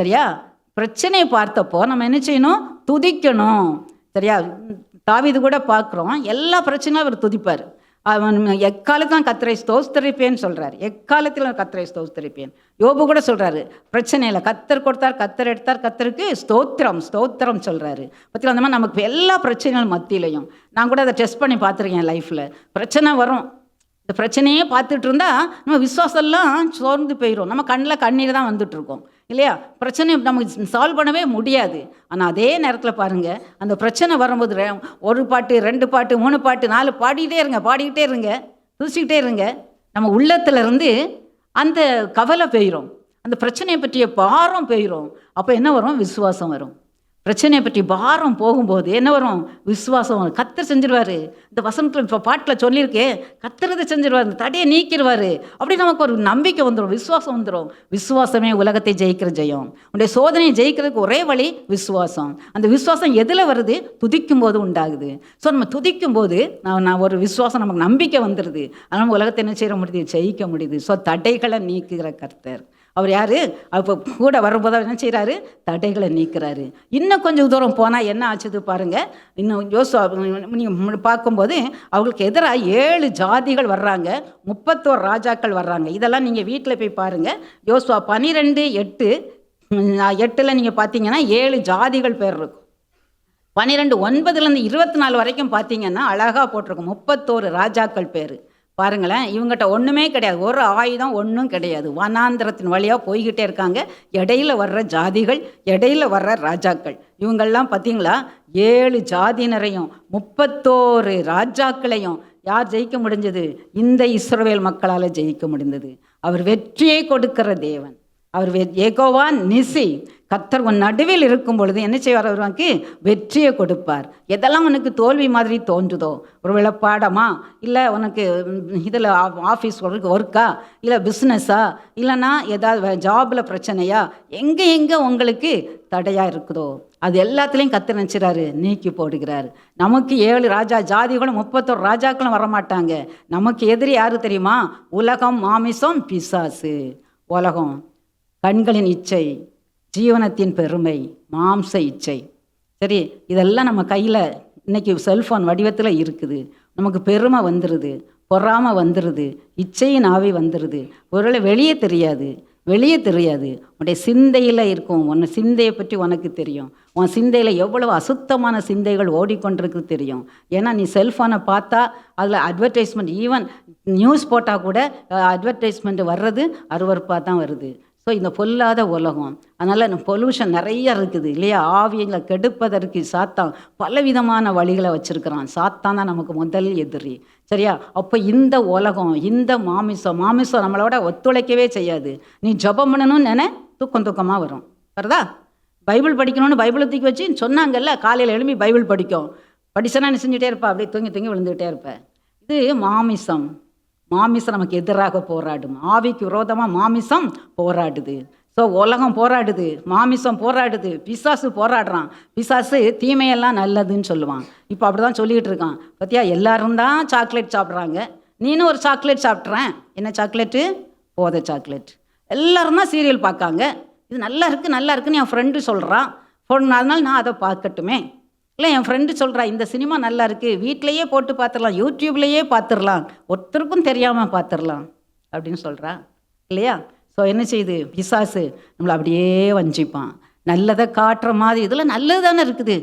சரியா? பிரச்சனையை பார்த்தப்போ நம்ம என்ன செய்யணும்? துதிக்கணும். சரியா? தாவீது கூட பார்க்குறோம், எல்லா பிரச்சனையும் அவர் துதிப்பார். அவன் எக்காலத்தில் கர்த்தரை ஸ்தோத்திரிப்பேன்னு சொல்கிறார். எக்காலத்தில் கர்த்தரை ஸ்தோத்திரிப்பேன். யோபு கூட சொல்கிறாரு, பிரச்சனையில் கர்த்தர் கொடுத்தார், கர்த்தர் எடுத்தார், கர்த்தருக்கு ஸ்தோத்திரம் சொல்கிறாரு. பற்றி அந்த மாதிரி நமக்கு எல்லா பிரச்சனைகள் மத்தியிலையும் நான் கூட அதை டெஸ்ட் பண்ணி பார்த்துருக்கேன். லைஃப்பில் பிரச்சனை வரும். இந்த பிரச்சனையே பார்த்துட்டு இருந்தால் நம்ம விசுவாசம்லாம் சோர்ந்து போயிடும். நம்ம கண்ணில் கண்ணீர் தான் வந்துட்டுருக்கோம். இல்லையா? பிரச்சனை நமக்கு சால்வ் பண்ணவே முடியாது. ஆனால் அதே நேரத்தில் பாருங்கள், அந்த பிரச்சனை வரும்போது ஒரு பாட்டு, 2 பாட்டு, 3 பாட்டு, 4 பாடிக்கிட்டே இருங்க, துதிச்சிக்கிட்டே இருங்க. நம்ம உள்ளத்துல இருந்து அந்த கவலை போயிடும், அந்த பிரச்சனையை பற்றிய பாரம் போயிடும். அப்போ என்ன வரும்? விசுவாசம் வரும். பிரச்சனையை பற்றி பாரம் போகும்போது என்ன வரும்? விசுவாசம் வரும். கர்த்தர் செஞ்சிருவாரு. இந்த வசனத்தில் இப்போ பாட்டில் சொல்லியிருக்கே, கர்த்தரதை செஞ்சிருவார், இந்த தடையை நீக்கிடுவார். அப்படி நமக்கு ஒரு நம்பிக்கை வந்துடும், விசுவாசம் வந்துடும். விசுவாசமே உலகத்தை ஜெயிக்கிற ஜெயம். உன்னுடைய சோதனையை ஜெயிக்கிறதுக்கு ஒரே வழி விசுவாசம். அந்த விசுவாசம் எதில் வருது? துதிக்கும் போது உண்டாகுது. ஸோ நம்ம துதிக்கும் போது நான் ஒரு விசுவாசம், நமக்கு நம்பிக்கை வந்துடுது. அதனால் நம்ம உலகத்தை என்ன செய்ய முடியுது? ஜெயிக்க முடியுது. ஸோ தடைகளை நீக்குகிற கர்த்தர் அவர் யார்? அப்போ கூட வரும்போது என்ன செய்கிறாரு? தடைகளை நீக்கிறாரு. இன்னும் கொஞ்சம் தூரம் போனால் என்ன ஆச்சுது பாருங்கள். இன்னும் யோசுவா நீங்கள் பார்க்கும்போது அவங்களுக்கு எதிராக 7 ஜாதிகள் வர்றாங்க, 31 ராஜாக்கள் வர்றாங்க. இதெல்லாம் நீங்கள் வீட்டில் போய் பாருங்கள். யோசுவா 12:8 நீங்கள் பார்த்தீங்கன்னா 7 ஜாதிகள் பேர் இருக்கும். 12:9 24 வரைக்கும் பார்த்தீங்கன்னா அழகாக போட்டிருக்கும் 31 ராஜாக்கள் பேர். பாருங்களேன், இவங்ககிட்ட ஒன்றுமே கிடையாது, ஒரு ஆயுதம் ஒன்றும் கிடையாது. வனாந்திரத்தின் வழியாக போய்கிட்டே இருக்காங்க. இடையில வர்ற ஜாதிகள், இடையில வர்ற ராஜாக்கள், இவங்கெல்லாம் பார்த்தீங்களா 7 ஜாதியினரையும் 31 ராஜாக்களையும் யார் ஜெயிக்க முடிஞ்சது? இந்த இஸ்ரவேல் மக்களால் ஜெயிக்க முடிந்தது. அவர் வெற்றியை கொடுக்கிற தேவன். அவர் யெகோவா நிசி. கர்த்தர் உன் நடுவில் இருக்கும் பொழுது என்ன செய்வார்? அவருக்கு வெற்றியை கொடுப்பார். எதெல்லாம் உனக்கு தோல்வி மாதிரி தோன்றுதோ, ஒருவேளை பாடமா, இல்லை உனக்கு இதில் ஆஃபீஸ் ஒர்க்கா, இல்லை பிஸ்னஸா, இல்லைன்னா ஏதாவது ஜாபில் பிரச்சனையா, எங்கே உங்களுக்கு தடையாக இருக்குதோ அது எல்லாத்துலேயும் கர்த்தர் நினச்சிறாரு, நீக்கி போடுகிறார். நமக்கு 7 ஜாதிகளும் 31 ராஜாக்களும் வரமாட்டாங்க. நமக்கு எதிரி யாரு தெரியுமா? உலகம், மாமிசம், பிசாசு. உலகம், கண்களின் இச்சை, ஜீவனத்தின் பெருமை, மாம்ச இச்சை. சரி, இதெல்லாம் நம்ம கையில் இன்றைக்கி செல்ஃபோன் வடிவத்தில் இருக்குது. நமக்கு பெருமை வந்துடுது, பொறாமை வந்துடுது, இச்சையின் ஆவி வந்துடுது. ஒருவேளை வெளியே தெரியாது. உன்னுடைய சிந்தையில் இருக்கும். உன்னை சிந்தையை பற்றி உனக்கு தெரியும். உன் சிந்தையில் எவ்வளவு அசுத்தமான சிந்தைகள் ஓடிக்கொண்டிருக்கு தெரியும். ஏன்னா நீ செல்ஃபோனை பார்த்தா அதில் அட்வர்டைஸ்மெண்ட், ஈவன் நியூஸ் போட்டால் கூட அட்வர்டைஸ்மெண்ட் வர்றது அருவருப்பாக தான் வருது. ஸோ இந்த பொல்லாத உலகம், அதனால் பொல்யூஷன் நிறைய இருக்குது இல்லையா? ஆவியங்களை கெடுப்பதற்கு சாத்தான் பலவிதமான வழிகளை வச்சுருக்கிறான். சாத்தான் தான் நமக்கு முதல் எதிரி. சரியா? அப்போ இந்த உலகம், இந்த மாமிசம் நம்மளோட ஒத்துழைக்கவே செய்யாது. நீ ஜெபம் பண்ணணும்னு தூக்கமாக வரும். வருதா? பைபிள் படிக்கணும்னு பைபிளை தூக்கி வச்சு சொன்னாங்கல்ல, காலையில் எழுப்பி பைபிள் படிச்சனா நீ செஞ்சுட்டே இருப்பா, அப்படியே தூங்கி விழுந்துகிட்டே இருப்பேன். இது மாமிசம் நமக்கு எதிராக போராடும். ஆவிக்கு விரோதமாக மாமிசம் போராடுது. ஸோ உலகம் போராடுது, மாமிசம் போராடுது, பிசாசு போராடுறான். பிசாசு தீமையெல்லாம் நல்லதுன்னு சொல்லுவான். இப்போ அப்படி தான் சொல்லிக்கிட்டு இருக்கான். பார்த்தியா, எல்லாரும் தான் சாக்லேட் சாப்பிட்றாங்க, நீனும் ஒரு சாக்லேட் சாப்பிட்றேன். என்ன சாக்லேட்டு? போதை சாக்லேட். எல்லாரும் தான் சீரியல் பார்க்காங்க. இது நல்லா இருக்குன்னு என் ஃப்ரெண்டு சொல்கிறான். அதனால நான் அதை பார்க்கட்டுமே. இல்லை, என் ஃப்ரெண்டு சொல்கிறா இந்த சினிமா நல்லா இருக்குது, வீட்டிலையே போட்டு பார்த்துடலாம், யூடியூப்லேயே பார்த்துடலாம், ஒருத்தருக்கும் தெரியாமல் பார்த்துடலாம் அப்படின்னு சொல்கிறா இல்லையா? ஸோ என்ன செய்யுது? பிசாசு நம்மளை அப்படியே வஞ்சிப்பான். நல்லதை காட்டுற மாதிரி இதில் நல்லது தானே இருக்குது.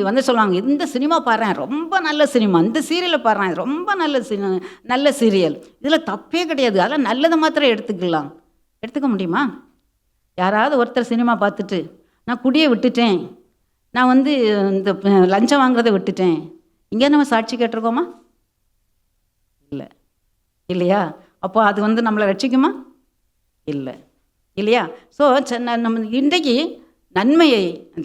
வந்து சொல்லுவாங்க, இந்த சினிமா பாடுறேன், ரொம்ப நல்ல சினிமா, இந்த சீரியலை பாடுறேன், ரொம்ப நல்ல சீரியல், இதில் தப்பே கிடையாது, அதெல்லாம் நல்லதை மாத்திரம் எடுத்துக்க முடியுமா? யாராவது ஒருத்தர் சினிமா பார்த்துட்டு நான் குடியை விட்டுட்டேன், நான் இந்த லஞ்சம் வாங்குறதை விட்டுட்டேன், இங்கே நம்ம சாட்சி கேட்டிருக்கோமா? இல்லை இல்லையா? அப்போ அது நம்மளை ரட்சிக்குமா? இல்லை இல்லையா? ஸோ நம்ம இன்றைக்கு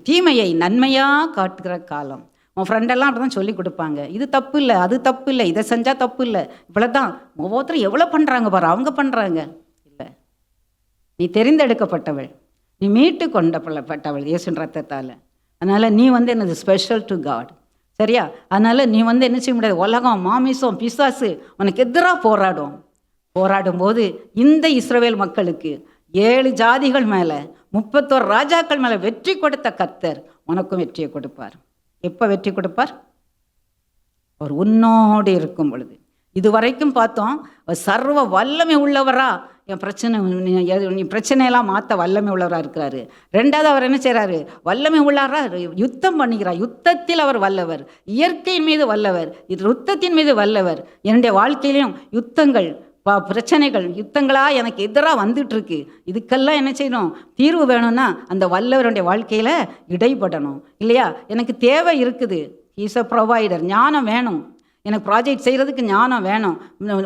தீமையை நன்மையாக காட்டுகிற காலம். உன் ஃப்ரெண்டெல்லாம் அப்படி தான் சொல்லி கொடுப்பாங்க, இது தப்பு இல்லை, அது தப்பு இல்லை, இதை செஞ்சால் தப்பு இல்லை, இவ்வளோ தான். ஒவ்வொருத்தரும் எவ்வளோ பண்ணுறாங்க பாரு, அவங்க பண்ணுறாங்க. இல்லை, நீ தெரிந்தெடுக்கப்பட்டவள், நீ மீட்டு கொண்டப்பட்டவள் இயேசுவின் ரத்தத்தால். அதனால் நீ என்னது ஸ்பெஷல் டு காட். சரியா? அதனால் நீ என்ன செய்ய முடியாது? உலகம், மாமிசம், பிசாசு உனக்கு எதிராக போராடும்போது இந்த இஸ்ரவேல் மக்களுக்கு 7 ஜாதிகள் மேலே 31 ராஜாக்கள் மேலே வெற்றி கொடுத்த கர்த்தர் உனக்கும் வெற்றியை கொடுப்பார். எப்போ வெற்றி கொடுப்பார்? அவர் உன்னோடு இருக்கும் பொழுது. இதுவரைக்கும் பார்த்தோம், சர்வ வல்லமை உள்ளவரா, என் நீ பிரச்சனையெல்லாம் மாற்ற வல்லமை உள்ளவராக இருக்கிறாரு. 2வது அவர் என்ன செய்கிறாரு? வல்லமை உள்ளாரா, யுத்தம் பண்ணுகிறார். யுத்தத்தில் அவர் வல்லவர், இயற்கையின் மீது வல்லவர், யுத்தத்தின் மீது வல்லவர். என்னுடைய வாழ்க்கையிலையும் யுத்தங்கள், பிரச்சனைகள் யுத்தங்களாக எனக்கு எதிராக வந்துட்டுருக்கு. இதுக்கெல்லாம் என்ன செய்யணும்? தீர்வு வேணும்னா அந்த வல்லவருடைய வாழ்க்கையில் இடைப்படணும் இல்லையா? எனக்கு தேவை இருக்குது. Is a provider. ஞானம் வேணும். எனக்கு ப்ராஜெக்ட் செய்கிறதுக்கு ஞானம் வேணும்,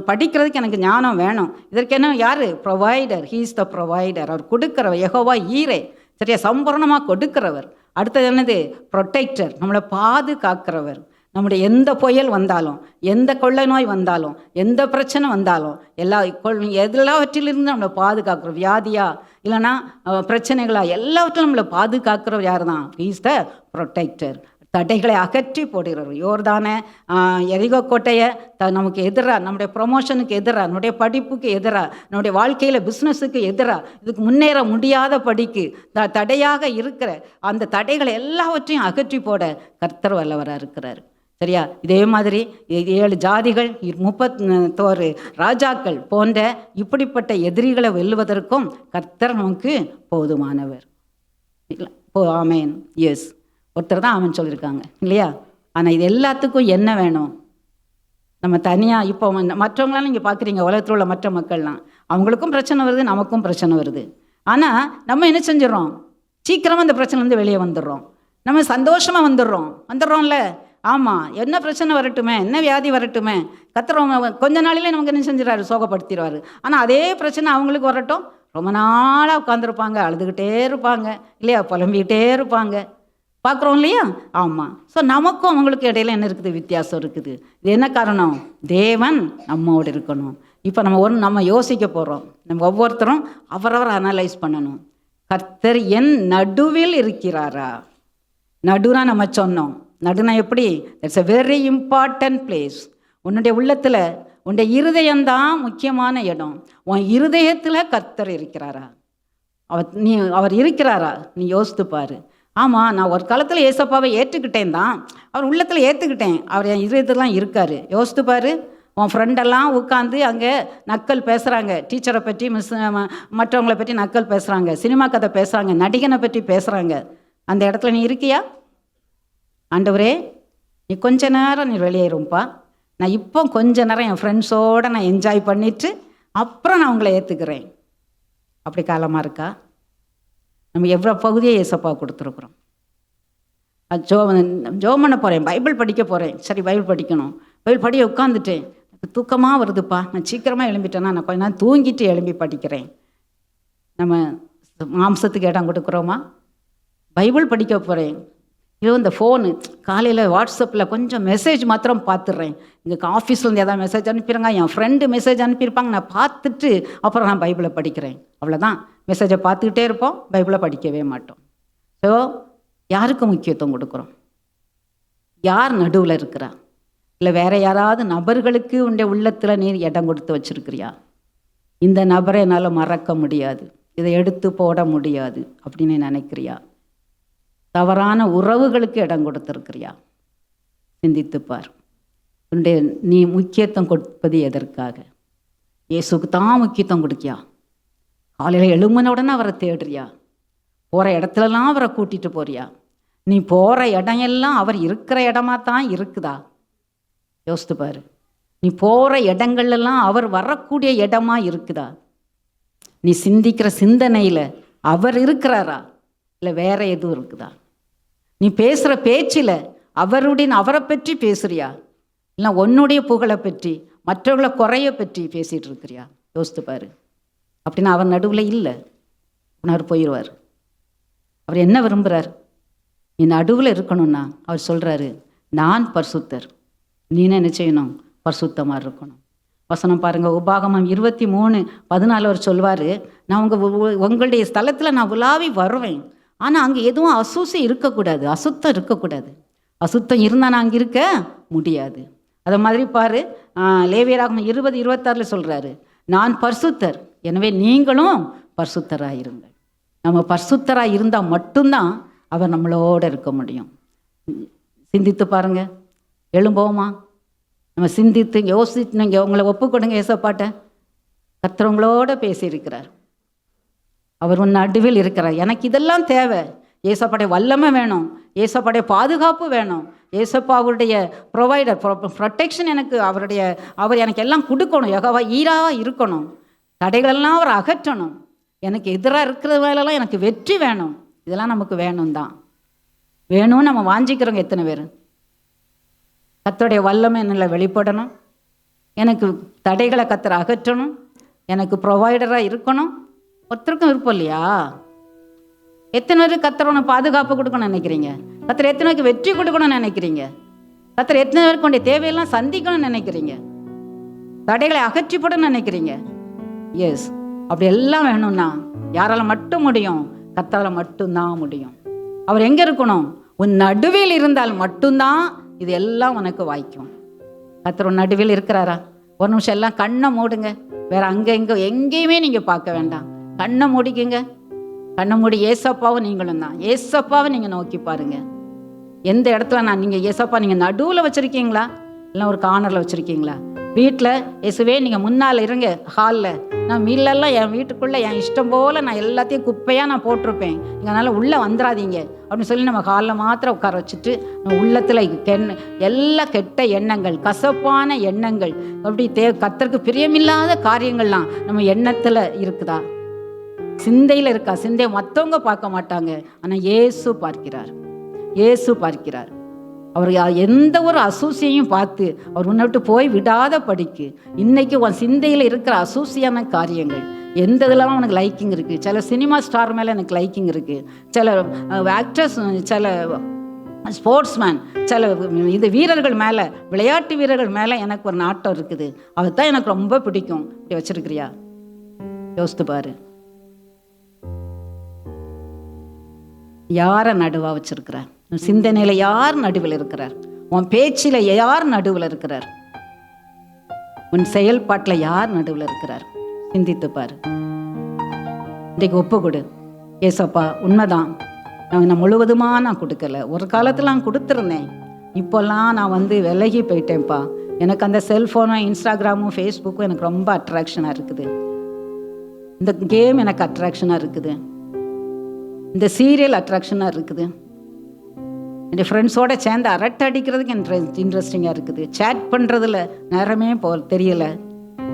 படிக்கிறதுக்கு எனக்கு ஞானம் வேணும். இதற்கு என்ன? யார்? Provider. He is the provider. அவர் கொடுக்குறவர். யெகோவா ஈரே. சரியா? சம்பூர்ணமாக கொடுக்கிறவர். அடுத்தது என்னது? ப்ரொடெக்டர். நம்மளை பாதுகாக்கிறவர். நம்முடைய எந்த புயல் வந்தாலும், எந்த கொள்ளை நோய் வந்தாலும், எந்த பிரச்சனை வந்தாலும், எல்லாவற்றிலிருந்து நம்மளை பாதுகாக்கிறோம். வியாதியா இல்லைன்னா பிரச்சனைகளா, எல்லாவற்றிலும் நம்மளை பாதுகாக்கிறவர் யார் தான்? Is the protector. தடைகளை அகற்றி போடுகிறவர். யோர்தான எரிகோ கோட்டையை நமக்கு எதிராக, நம்முடைய ப்ரொமோஷனுக்கு எதிராக, நம்முடைய படிப்புக்கு எதிராக, நம்முடைய வாழ்க்கையில் பிஸ்னஸுக்கு எதிராக, இதுக்கு முன்னேற முடியாத படிக்கு தடையாக இருக்கிற அந்த தடைகளை எல்லாவற்றையும் அகற்றி போட கர்த்தர் வல்லவராக இருக்கிறார். சரியா? இதே மாதிரி 7 ஜாதிகள், 31 ராஜாக்கள் போன்ற இப்படிப்பட்ட எதிரிகளை வெல்லுவதற்கும் கர்த்தர் நமக்கு போதுமானவர். ஆமேன். எஸ், ஒருத்தர் தான் ஆமேன் சொல்லியிருக்காங்க இல்லையா? ஆனால் இது எல்லாத்துக்கும் என்ன வேணும்? நம்ம தனியாக இப்போ மற்றவங்களாம் நீங்கள் பார்க்குறீங்க, உலகத்தில் உள்ள மற்ற மக்கள்லாம் அவங்களுக்கும் பிரச்சனை வருது, நமக்கும் பிரச்சனை வருது. ஆனால் நம்ம என்ன செஞ்சிடறோம்? சீக்கிரமாக அந்த பிரச்சனைலேருந்து வெளியே வந்துடுறோம். நம்ம சந்தோஷமாக வந்துடுறோம்ல. ஆமாம், என்ன பிரச்சனை வரட்டுமே, என்ன வியாதி வரட்டுமே, கத்துறவங்க கொஞ்ச நாளிலே நமக்கு என்ன செஞ்சிடறாரு? சோகப்படுத்திடுவார். ஆனால் அதே பிரச்சனை அவங்களுக்கு வரட்டும், ரொம்ப நாளாக உட்காந்துருப்பாங்க, அழுதுகிட்டே இருப்பாங்க இல்லையா? புலம்பிக்கிட்டே இருப்பாங்க. பார்க்குறோம் இல்லையா? ஆமாம். ஸோ நமக்கும் அவங்களுக்கு இடையில என்ன இருக்குது? வித்தியாசம் இருக்குது. இது என்ன காரணம்? தேவன் நம்மோடு இருக்கணும். இப்போ நம்ம யோசிக்க போகிறோம். நம்ம ஒவ்வொருத்தரும் அவரவர் அனலைஸ் பண்ணணும். கர்த்தர் என் நடுவில் இருக்கிறாரா? நடுனா நம்ம சொன்னோம். நடுனா எப்படி? It's a very important place. உன்னுடைய உள்ளத்தில், உன்னுடைய இருதயம்தான் முக்கியமான இடம். உன் இருதயத்தில் கர்த்தர் இருக்கிறாரா? அவர் இருக்கிறாரா? நீ யோசித்து பாரு. ஆமாம், நான் ஒரு காலத்தில் ஏசப்பாவை ஏற்றுக்கிட்டேன் தான், அவர் உள்ளத்தில் ஏற்றுக்கிட்டேன், அவர் என் இதயத்துலாம் இருக்கார். யோசித்து பாரு. உன் ஃப்ரெண்டெல்லாம் உட்காந்து அங்கே நக்கல் பேசுகிறாங்க, டீச்சரை பற்றி, மற்றவங்களை பற்றி நக்கல் பேசுகிறாங்க, சினிமா கதை பேசுகிறாங்க, நடிகனை பற்றி பேசுகிறாங்க. அந்த இடத்துல நீ இருக்கியா? ஆண்டவரே, நீ கொஞ்ச நேரம் நீ வெளியேறும்பா, நான் இப்போ கொஞ்ச நேரம் என் ஃப்ரெண்ட்ஸோடு நான் என்ஜாய் பண்ணிவிட்டு அப்புறம் நான் உங்களை ஏற்றுக்கிறேன். அப்படி காலமாக இருக்கா? நம்ம எவ்வளோ பகுதியை ஏசப்பா கொடுத்துருக்குறோம். ஜோம் பண்ண போகிறேன், பைபிள் படிக்க போகிறேன். சரி, பைபிள் படிக்கணும். பைபிள் படிக்க உட்காந்துட்டேன், எனக்கு தூக்கமாக வருதுப்பா, நான் சீக்கிரமாக எழும்பிட்டேன்னா நான் கொஞ்ச நேரம் தூங்கிட்டு எழும்பி படிக்கிறேன். நம்ம மாம்சத்துக்கு இடம் கொடுக்குறோமா? பைபிள் படிக்க போகிறேன், ஐயோ இந்த ஃபோனு காலையில் வாட்ஸ்அப்பில் கொஞ்சம் மெசேஜ் மாத்திரம் பார்த்துடுறேன். இங்கே ஆஃபீஸ்லேருந்து எதாவது மெசேஜ் அனுப்பிடுறாங்க, என் ஃப்ரெண்டு மெசேஜ் அனுப்பியிருப்பாங்க, நான் பார்த்துட்டு அப்புறம் நான் பைபிளை படிக்கிறேன். அவ்வளோதான். மெசேஜை பார்த்துக்கிட்டே இருப்போம், பைபிளை படிக்கவே மாட்டோம். ஸோ யாருக்கு முக்கியத்துவம் கொடுக்குறோம்? யார் நடுவில் இருக்கிறா? இல்லை வேறு யாராவது நபர்களுக்கு உன்னுடைய உள்ளத்தில் நீ இடம் கொடுத்து வச்சுருக்கிறியா? இந்த நபரை என்னால் மறக்க முடியாது, இதை எடுத்து போட முடியாது அப்படின்னு நினைக்கிறியா? தவறான உறவுகளுக்கு இடம் கொடுத்துருக்கிறியா? சிந்தித்துப்பார். உன்னுடைய நீ முக்கியத்துவம் கொடுப்பது எதற்காக? இயேசுக்கு தான் முக்கியத்துவம் கொடுக்கியா? காலையில் எழும்பின உடனே அவரை தேடுறியா? போகிற இடத்துலலாம் அவரை கூட்டிகிட்டு போறியா? நீ போகிற இடம் எல்லாம் அவர் இருக்கிற இடமா தான் இருக்குதா? யோசித்து பாரு. நீ போகிற இடங்கள்லாம் அவர் வரக்கூடிய இடமா இருக்குதா? நீ சிந்திக்கிற சிந்தனையில் அவர் இருக்கிறாரா, இல்லை வேற எதுவும் இருக்குதா? நீ பேசுகிற பேச்சில் அவரை பற்றி பேசுறியா, இல்லை உன்னுடைய புகழை பற்றி, மற்றவர்களை குறைய பற்றி பேசிகிட்டு இருக்கிறியா? யோசித்து பாரு. அப்படின்னா அவர் நடுவில் இல்லை, அவர் போயிடுவார். அவர் என்ன விரும்புகிறார்? நீ நடுவில் இருக்கணும்னா அவர் சொல்கிறாரு, நான் பரிசுத்தர், நீ என்ன செய்யணும்? பரிசுத்தமாக இருக்கணும். வசனம் பாருங்கள், உபாகமம் 23:14 அவர் சொல்வார், நான் உங்களுடைய ஸ்தலத்தில் நான் உலாவி வருவேன், ஆனால் அங்கே எதுவும் அசுத்தம் இருக்கக்கூடாது, அசுத்தம் இருக்கக்கூடாது. அசுத்தம் இருந்தால் நான் அங்கே இருக்க முடியாது. அதை மாதிரி பாரு, லேவியராகமம் 20:26 சொல்கிறாரு, நான் பரிசுத்தர், எனவே நீங்களும் பரிசுத்தராக இருங்கள். நம்ம பரிசுத்தராக இருந்தால் மட்டும்தான் அவர் நம்மளோட இருக்க முடியும். சிந்தித்து பாருங்கள். எழும்போமா? நம்ம சிந்தித்து யோசித்து நீங்கள் உங்களை ஒப்புக்கொடுங்க. ஏசப்பாட்ட கர்த்தவங்களோட பேசியிருக்கிறார். அவர் உன் நடுவில் இருக்கிறார். எனக்கு இதெல்லாம் தேவை. ஏசப்பாடைய வல்லமை வேணும், ஏசப்பாடைய பாதுகாப்பு வேணும், ஏசப்பாவுடைய ப்ரொவைடர் ப்ரொடெக்ஷன் எனக்கு அவர் எனக்கு எல்லாம் கொடுக்கணும். யெகோவா ஈராக இருக்கணும். தடைகளெல்லாம் அவர் அகற்றணும். எனக்கு எதிராக இருக்கிற வேலைலாம் எனக்கு வெற்றி வேணும். இதெல்லாம் நமக்கு வேணும் தான். வேணும்னு நம்ம வாஞ்சிக்கிறோங்க எத்தனை பேர்? கர்த்தருடைய வல்லமை என்னில் வெளிப்படணும். எனக்கு தடைகளை கர்த்தர் அகற்றணும். எனக்கு ப்ரொவைடராக இருக்கணும். ஒருத்தருக்கும் விருப்பம் இல்லையா? எத்தனை பேருக்கு கர்த்தரோட பாதுகாப்பு கொடுக்கணும்னு நினைக்கிறீங்க? கர்த்தர் எத்தனை பேருக்கு வெற்றி கொடுக்கணும்னு நினைக்கிறீங்க? கர்த்தர் எத்தனை பேருக்கு உடைய தேவையெல்லாம் சந்திக்கணும்னு நினைக்கிறீங்க? தடைகளை அகற்றிப்படணும்னு நினைக்கிறீங்க? எஸ், அப்படி எல்லாம் வேணும்னா யாரால மட்டும் முடியும்? கர்த்தரால் மட்டும்தான் முடியும். அவர் எங்கே இருக்கணும்? உன் நடுவில் இருந்தால் மட்டும்தான் இது எல்லாம் உனக்கு வாய்க்கும். கர்த்தர் உன் நடுவில் இருக்கிறாரா? ஒரு நிமிஷம் எல்லாம் கண்ணை மூடுங்க. வேற அங்கே இங்கே எங்கேயுமே நீங்கள் பார்க்க வேண்டாம். கண்ணை மூடிக்குங்க. கண்ணை மூடி ஏசப்பாவை நீங்களும் தான். ஏசப்பாவை நீங்கள் நோக்கி பாருங்க. எந்த இடத்துல நீங்கள் ஏசப்பா நீங்கள் நடுவில் வச்சுருக்கீங்களா, இல்லை ஒரு கார்னரில் வச்சுருக்கீங்களா? வீட்டில் இயேசுவே நீங்கள் முன்னால் இருங்க. ஹாலில் நான் மீளெல்லாம் என் வீட்டுக்குள்ளே என் இஷ்டம் போல் நான் எல்லாத்தையும் குப்பையாக நான் போட்டிருப்பேன், நீங்கள் அதனால் உள்ளே வந்துடாதீங்க அப்படின்னு சொல்லி நம்ம ஹாலில் மாத்திரம் உட்கார வச்சுட்டு நம்ம உள்ளத்தில் எல்லா கெட்ட எண்ணங்கள், கசப்பான எண்ணங்கள், அப்படி கர்த்தருக்கு பிரியமில்லாத காரியங்கள்லாம் நம்ம எண்ணத்தில் இருக்குதா? சிந்தையில் இருக்கா? சிந்தையை மற்றவங்க பார்க்க மாட்டாங்க, ஆனால் இயேசு பார்க்கிறார். இயேசு பார்க்கிறார். அவர் எந்த ஒரு அசூசியையும் பார்த்து அவர் உன்னை விட்டு போய் விடாத படிக்கு. இன்னைக்கு உன் சிந்தையில் இருக்கிற அசூசியான காரியங்கள் எந்த இதெல்லாம் உனக்கு லைக்கிங் இருக்குது? சில சினிமா ஸ்டார் மேலே எனக்கு லைக்கிங் இருக்குது, சில ஆக்டர்ஸ், சில ஸ்போர்ட்ஸ்மேன், சில வீரர்கள் மேலே, விளையாட்டு வீரர்கள் மேலே எனக்கு ஒரு நாட்டம் இருக்குது. அதுதான் எனக்கு ரொம்ப பிடிக்கும். இப்படி வச்சிருக்கிறியா? யோசித்து பாரு. யாரை நடுவாக வச்சிருக்கிறார்? சிந்தனையில் யார் நடுவில் இருக்கிறார்? உன் பேச்சில் யார் நடுவில் இருக்கிறார்? உன் செயல்பாட்டில் யார் நடுவில் இருக்கிறார்? சிந்தித்து பாரு. இன்றைக்கு ஒப்பு கொடு. ஏசப்பா உண்மைதான், நான் முழுவதுமாக நான் கொடுக்கல. ஒரு காலத்தில் நான் கொடுத்துருந்தேன், இப்போல்லாம் நான் விலகி போயிட்டேன்ப்பா. எனக்கு அந்த செல்ஃபோனும் இன்ஸ்டாகிராமும் ஃபேஸ்புக்கும் எனக்கு ரொம்ப அட்ராக்ஷனாக இருக்குது. இந்த கேம் எனக்கு அட்ராக்ஷனாக இருக்குது. இந்த சீரியல் அட்ராக்ஷனாக இருக்குது. என் ஃப்ரெண்ட்ஸோடு சேர்ந்து அரட்டை அடிக்கிறதுக்கு எனக்கு இன்ட்ரெஸ்டிங்காக இருக்குது. சேட் பண்ணுறதுல நேரமே தெரியல.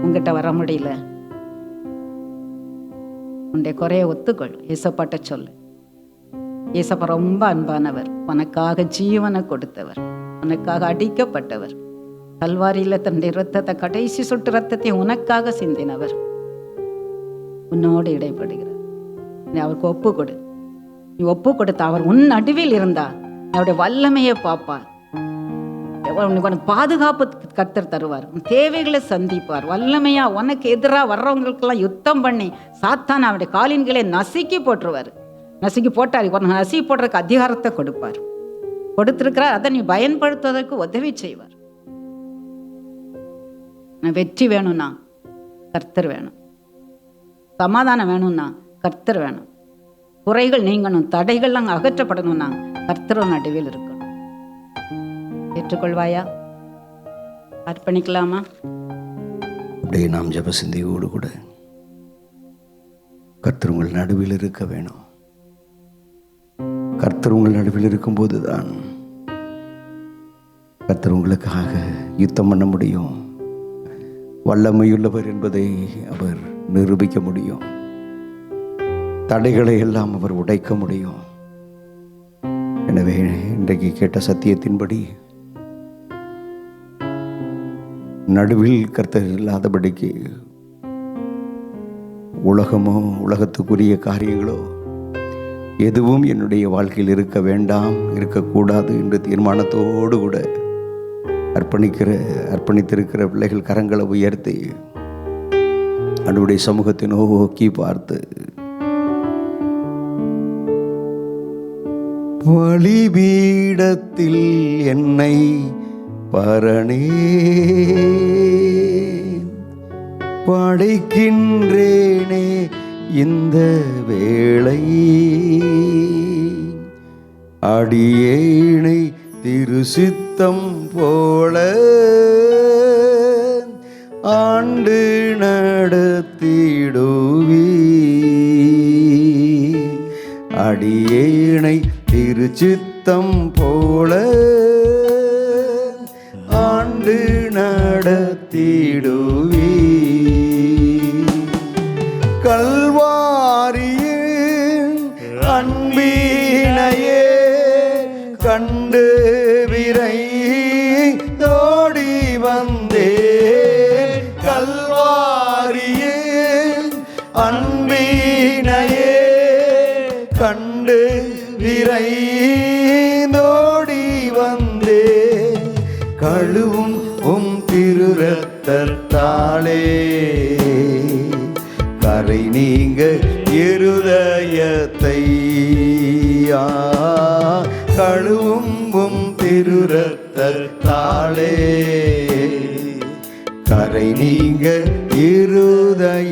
உங்ககிட்ட வர முடியல. உன்னுடைய குறைய ஒத்துக்கொள். ஏசப்பாட்ட சொல்லு. ஏசப்பா ரொம்ப அன்பானவர். உனக்காக ஜீவனை கொடுத்தவர், உனக்காக அடிக்கப்பட்டவர், கல்வாரியில் தன்னுடைய ரத்தத்தை, கடைசி சொட்டு ரத்தத்தை உனக்காக சிந்தினவர். உன்னோடு இடைப்படுகிறார். நீ அவருக்கு ஒப்பு கொடு. நீ ஒப்பு கொடுத்த அவர் உன் நடுவில் இருந்தா அவருடைய வல்லமையை பார்ப்பார். உனக்கு பாதுகாப்பு கர்த்தர் தருவார். தேவைகளை சந்திப்பார். வல்லமையா உனக்கு எதிராக வர்றவங்களுக்கெல்லாம் யுத்தம் பண்ணி சாத்தான் அவருடைய காலின்களை நசுக்கி போட்டுருவார். நசுக்கி போட்டார். நசுக்கி போடுறதுக்கு அதிகாரத்தை கொடுப்பார், கொடுத்திருக்கிறார். அதை நீ பயன்படுத்துவதற்கு உதவி செய்வார். வெற்றி வேணும்னா கர்த்தர் வேணும். சமாதானம் வேணும்னா கர்த்தர் வேணும். குறைகள் நீங்கணும், தடைகள்லாம் அகற்றப்படணும்னா கர்த்தரும் நடுவில் இருக்கணும். ஏற்றுக்கொள்வாயா? அர்ப்பணிக்கலாமா? அப்படியே நாம் ஜெப சிந்தையோடு கூட கர்த்தர் உங்கள் நடுவில் இருக்க வேணும். கர்த்தர் உங்கள் நடுவில் இருக்கும்போது தான் கர்த்தர் உங்களுக்காக யுத்தம் பண்ண முடியும். வல்லமையுள்ளவர் என்பதை அவர் நிரூபிக்க முடியும். தடைகளை எல்லாம் அவர் உடைக்க முடியும். எனவே இன்றைக்கு கேட்ட சத்தியத்தின்படி நடுவில் கர்த்தர் இல்லாதபடிக்கு உலகமோ உலகத்துக்குரிய காரியங்களோ எதுவும் என்னுடைய வாழ்க்கையில் இருக்க வேண்டாம், இருக்கக்கூடாது என்று தீர்மானத்தோடு கூட அர்ப்பணித்திருக்கிற பிள்ளைகள் கரங்களை உயர்த்தி ஆண்டவருடைய சமூகத்தை நோக்கி பார்த்து, பலிபீடத்தில் என்னை பரணே படைக்கின்றேனே இந்த வேளை, அடியேனை திருசித்தம் போல ஆண்டு நடத்திடுவி, அடியேனை திருச்சித்தம் போல கல்வாரியின் அன்பினையே கண்டு விரைந்தோடி வந்தேன். கல்வாரியின் அன்பினையே கண்டு விரைந்தோடி வந்தேன். கழுவும் திரு இரத்தத்தாலே கரை நீங்க இருதயத்தை கழுவும் திரு இரத்தத்தாலே கரை நீங்க இருதயத்தை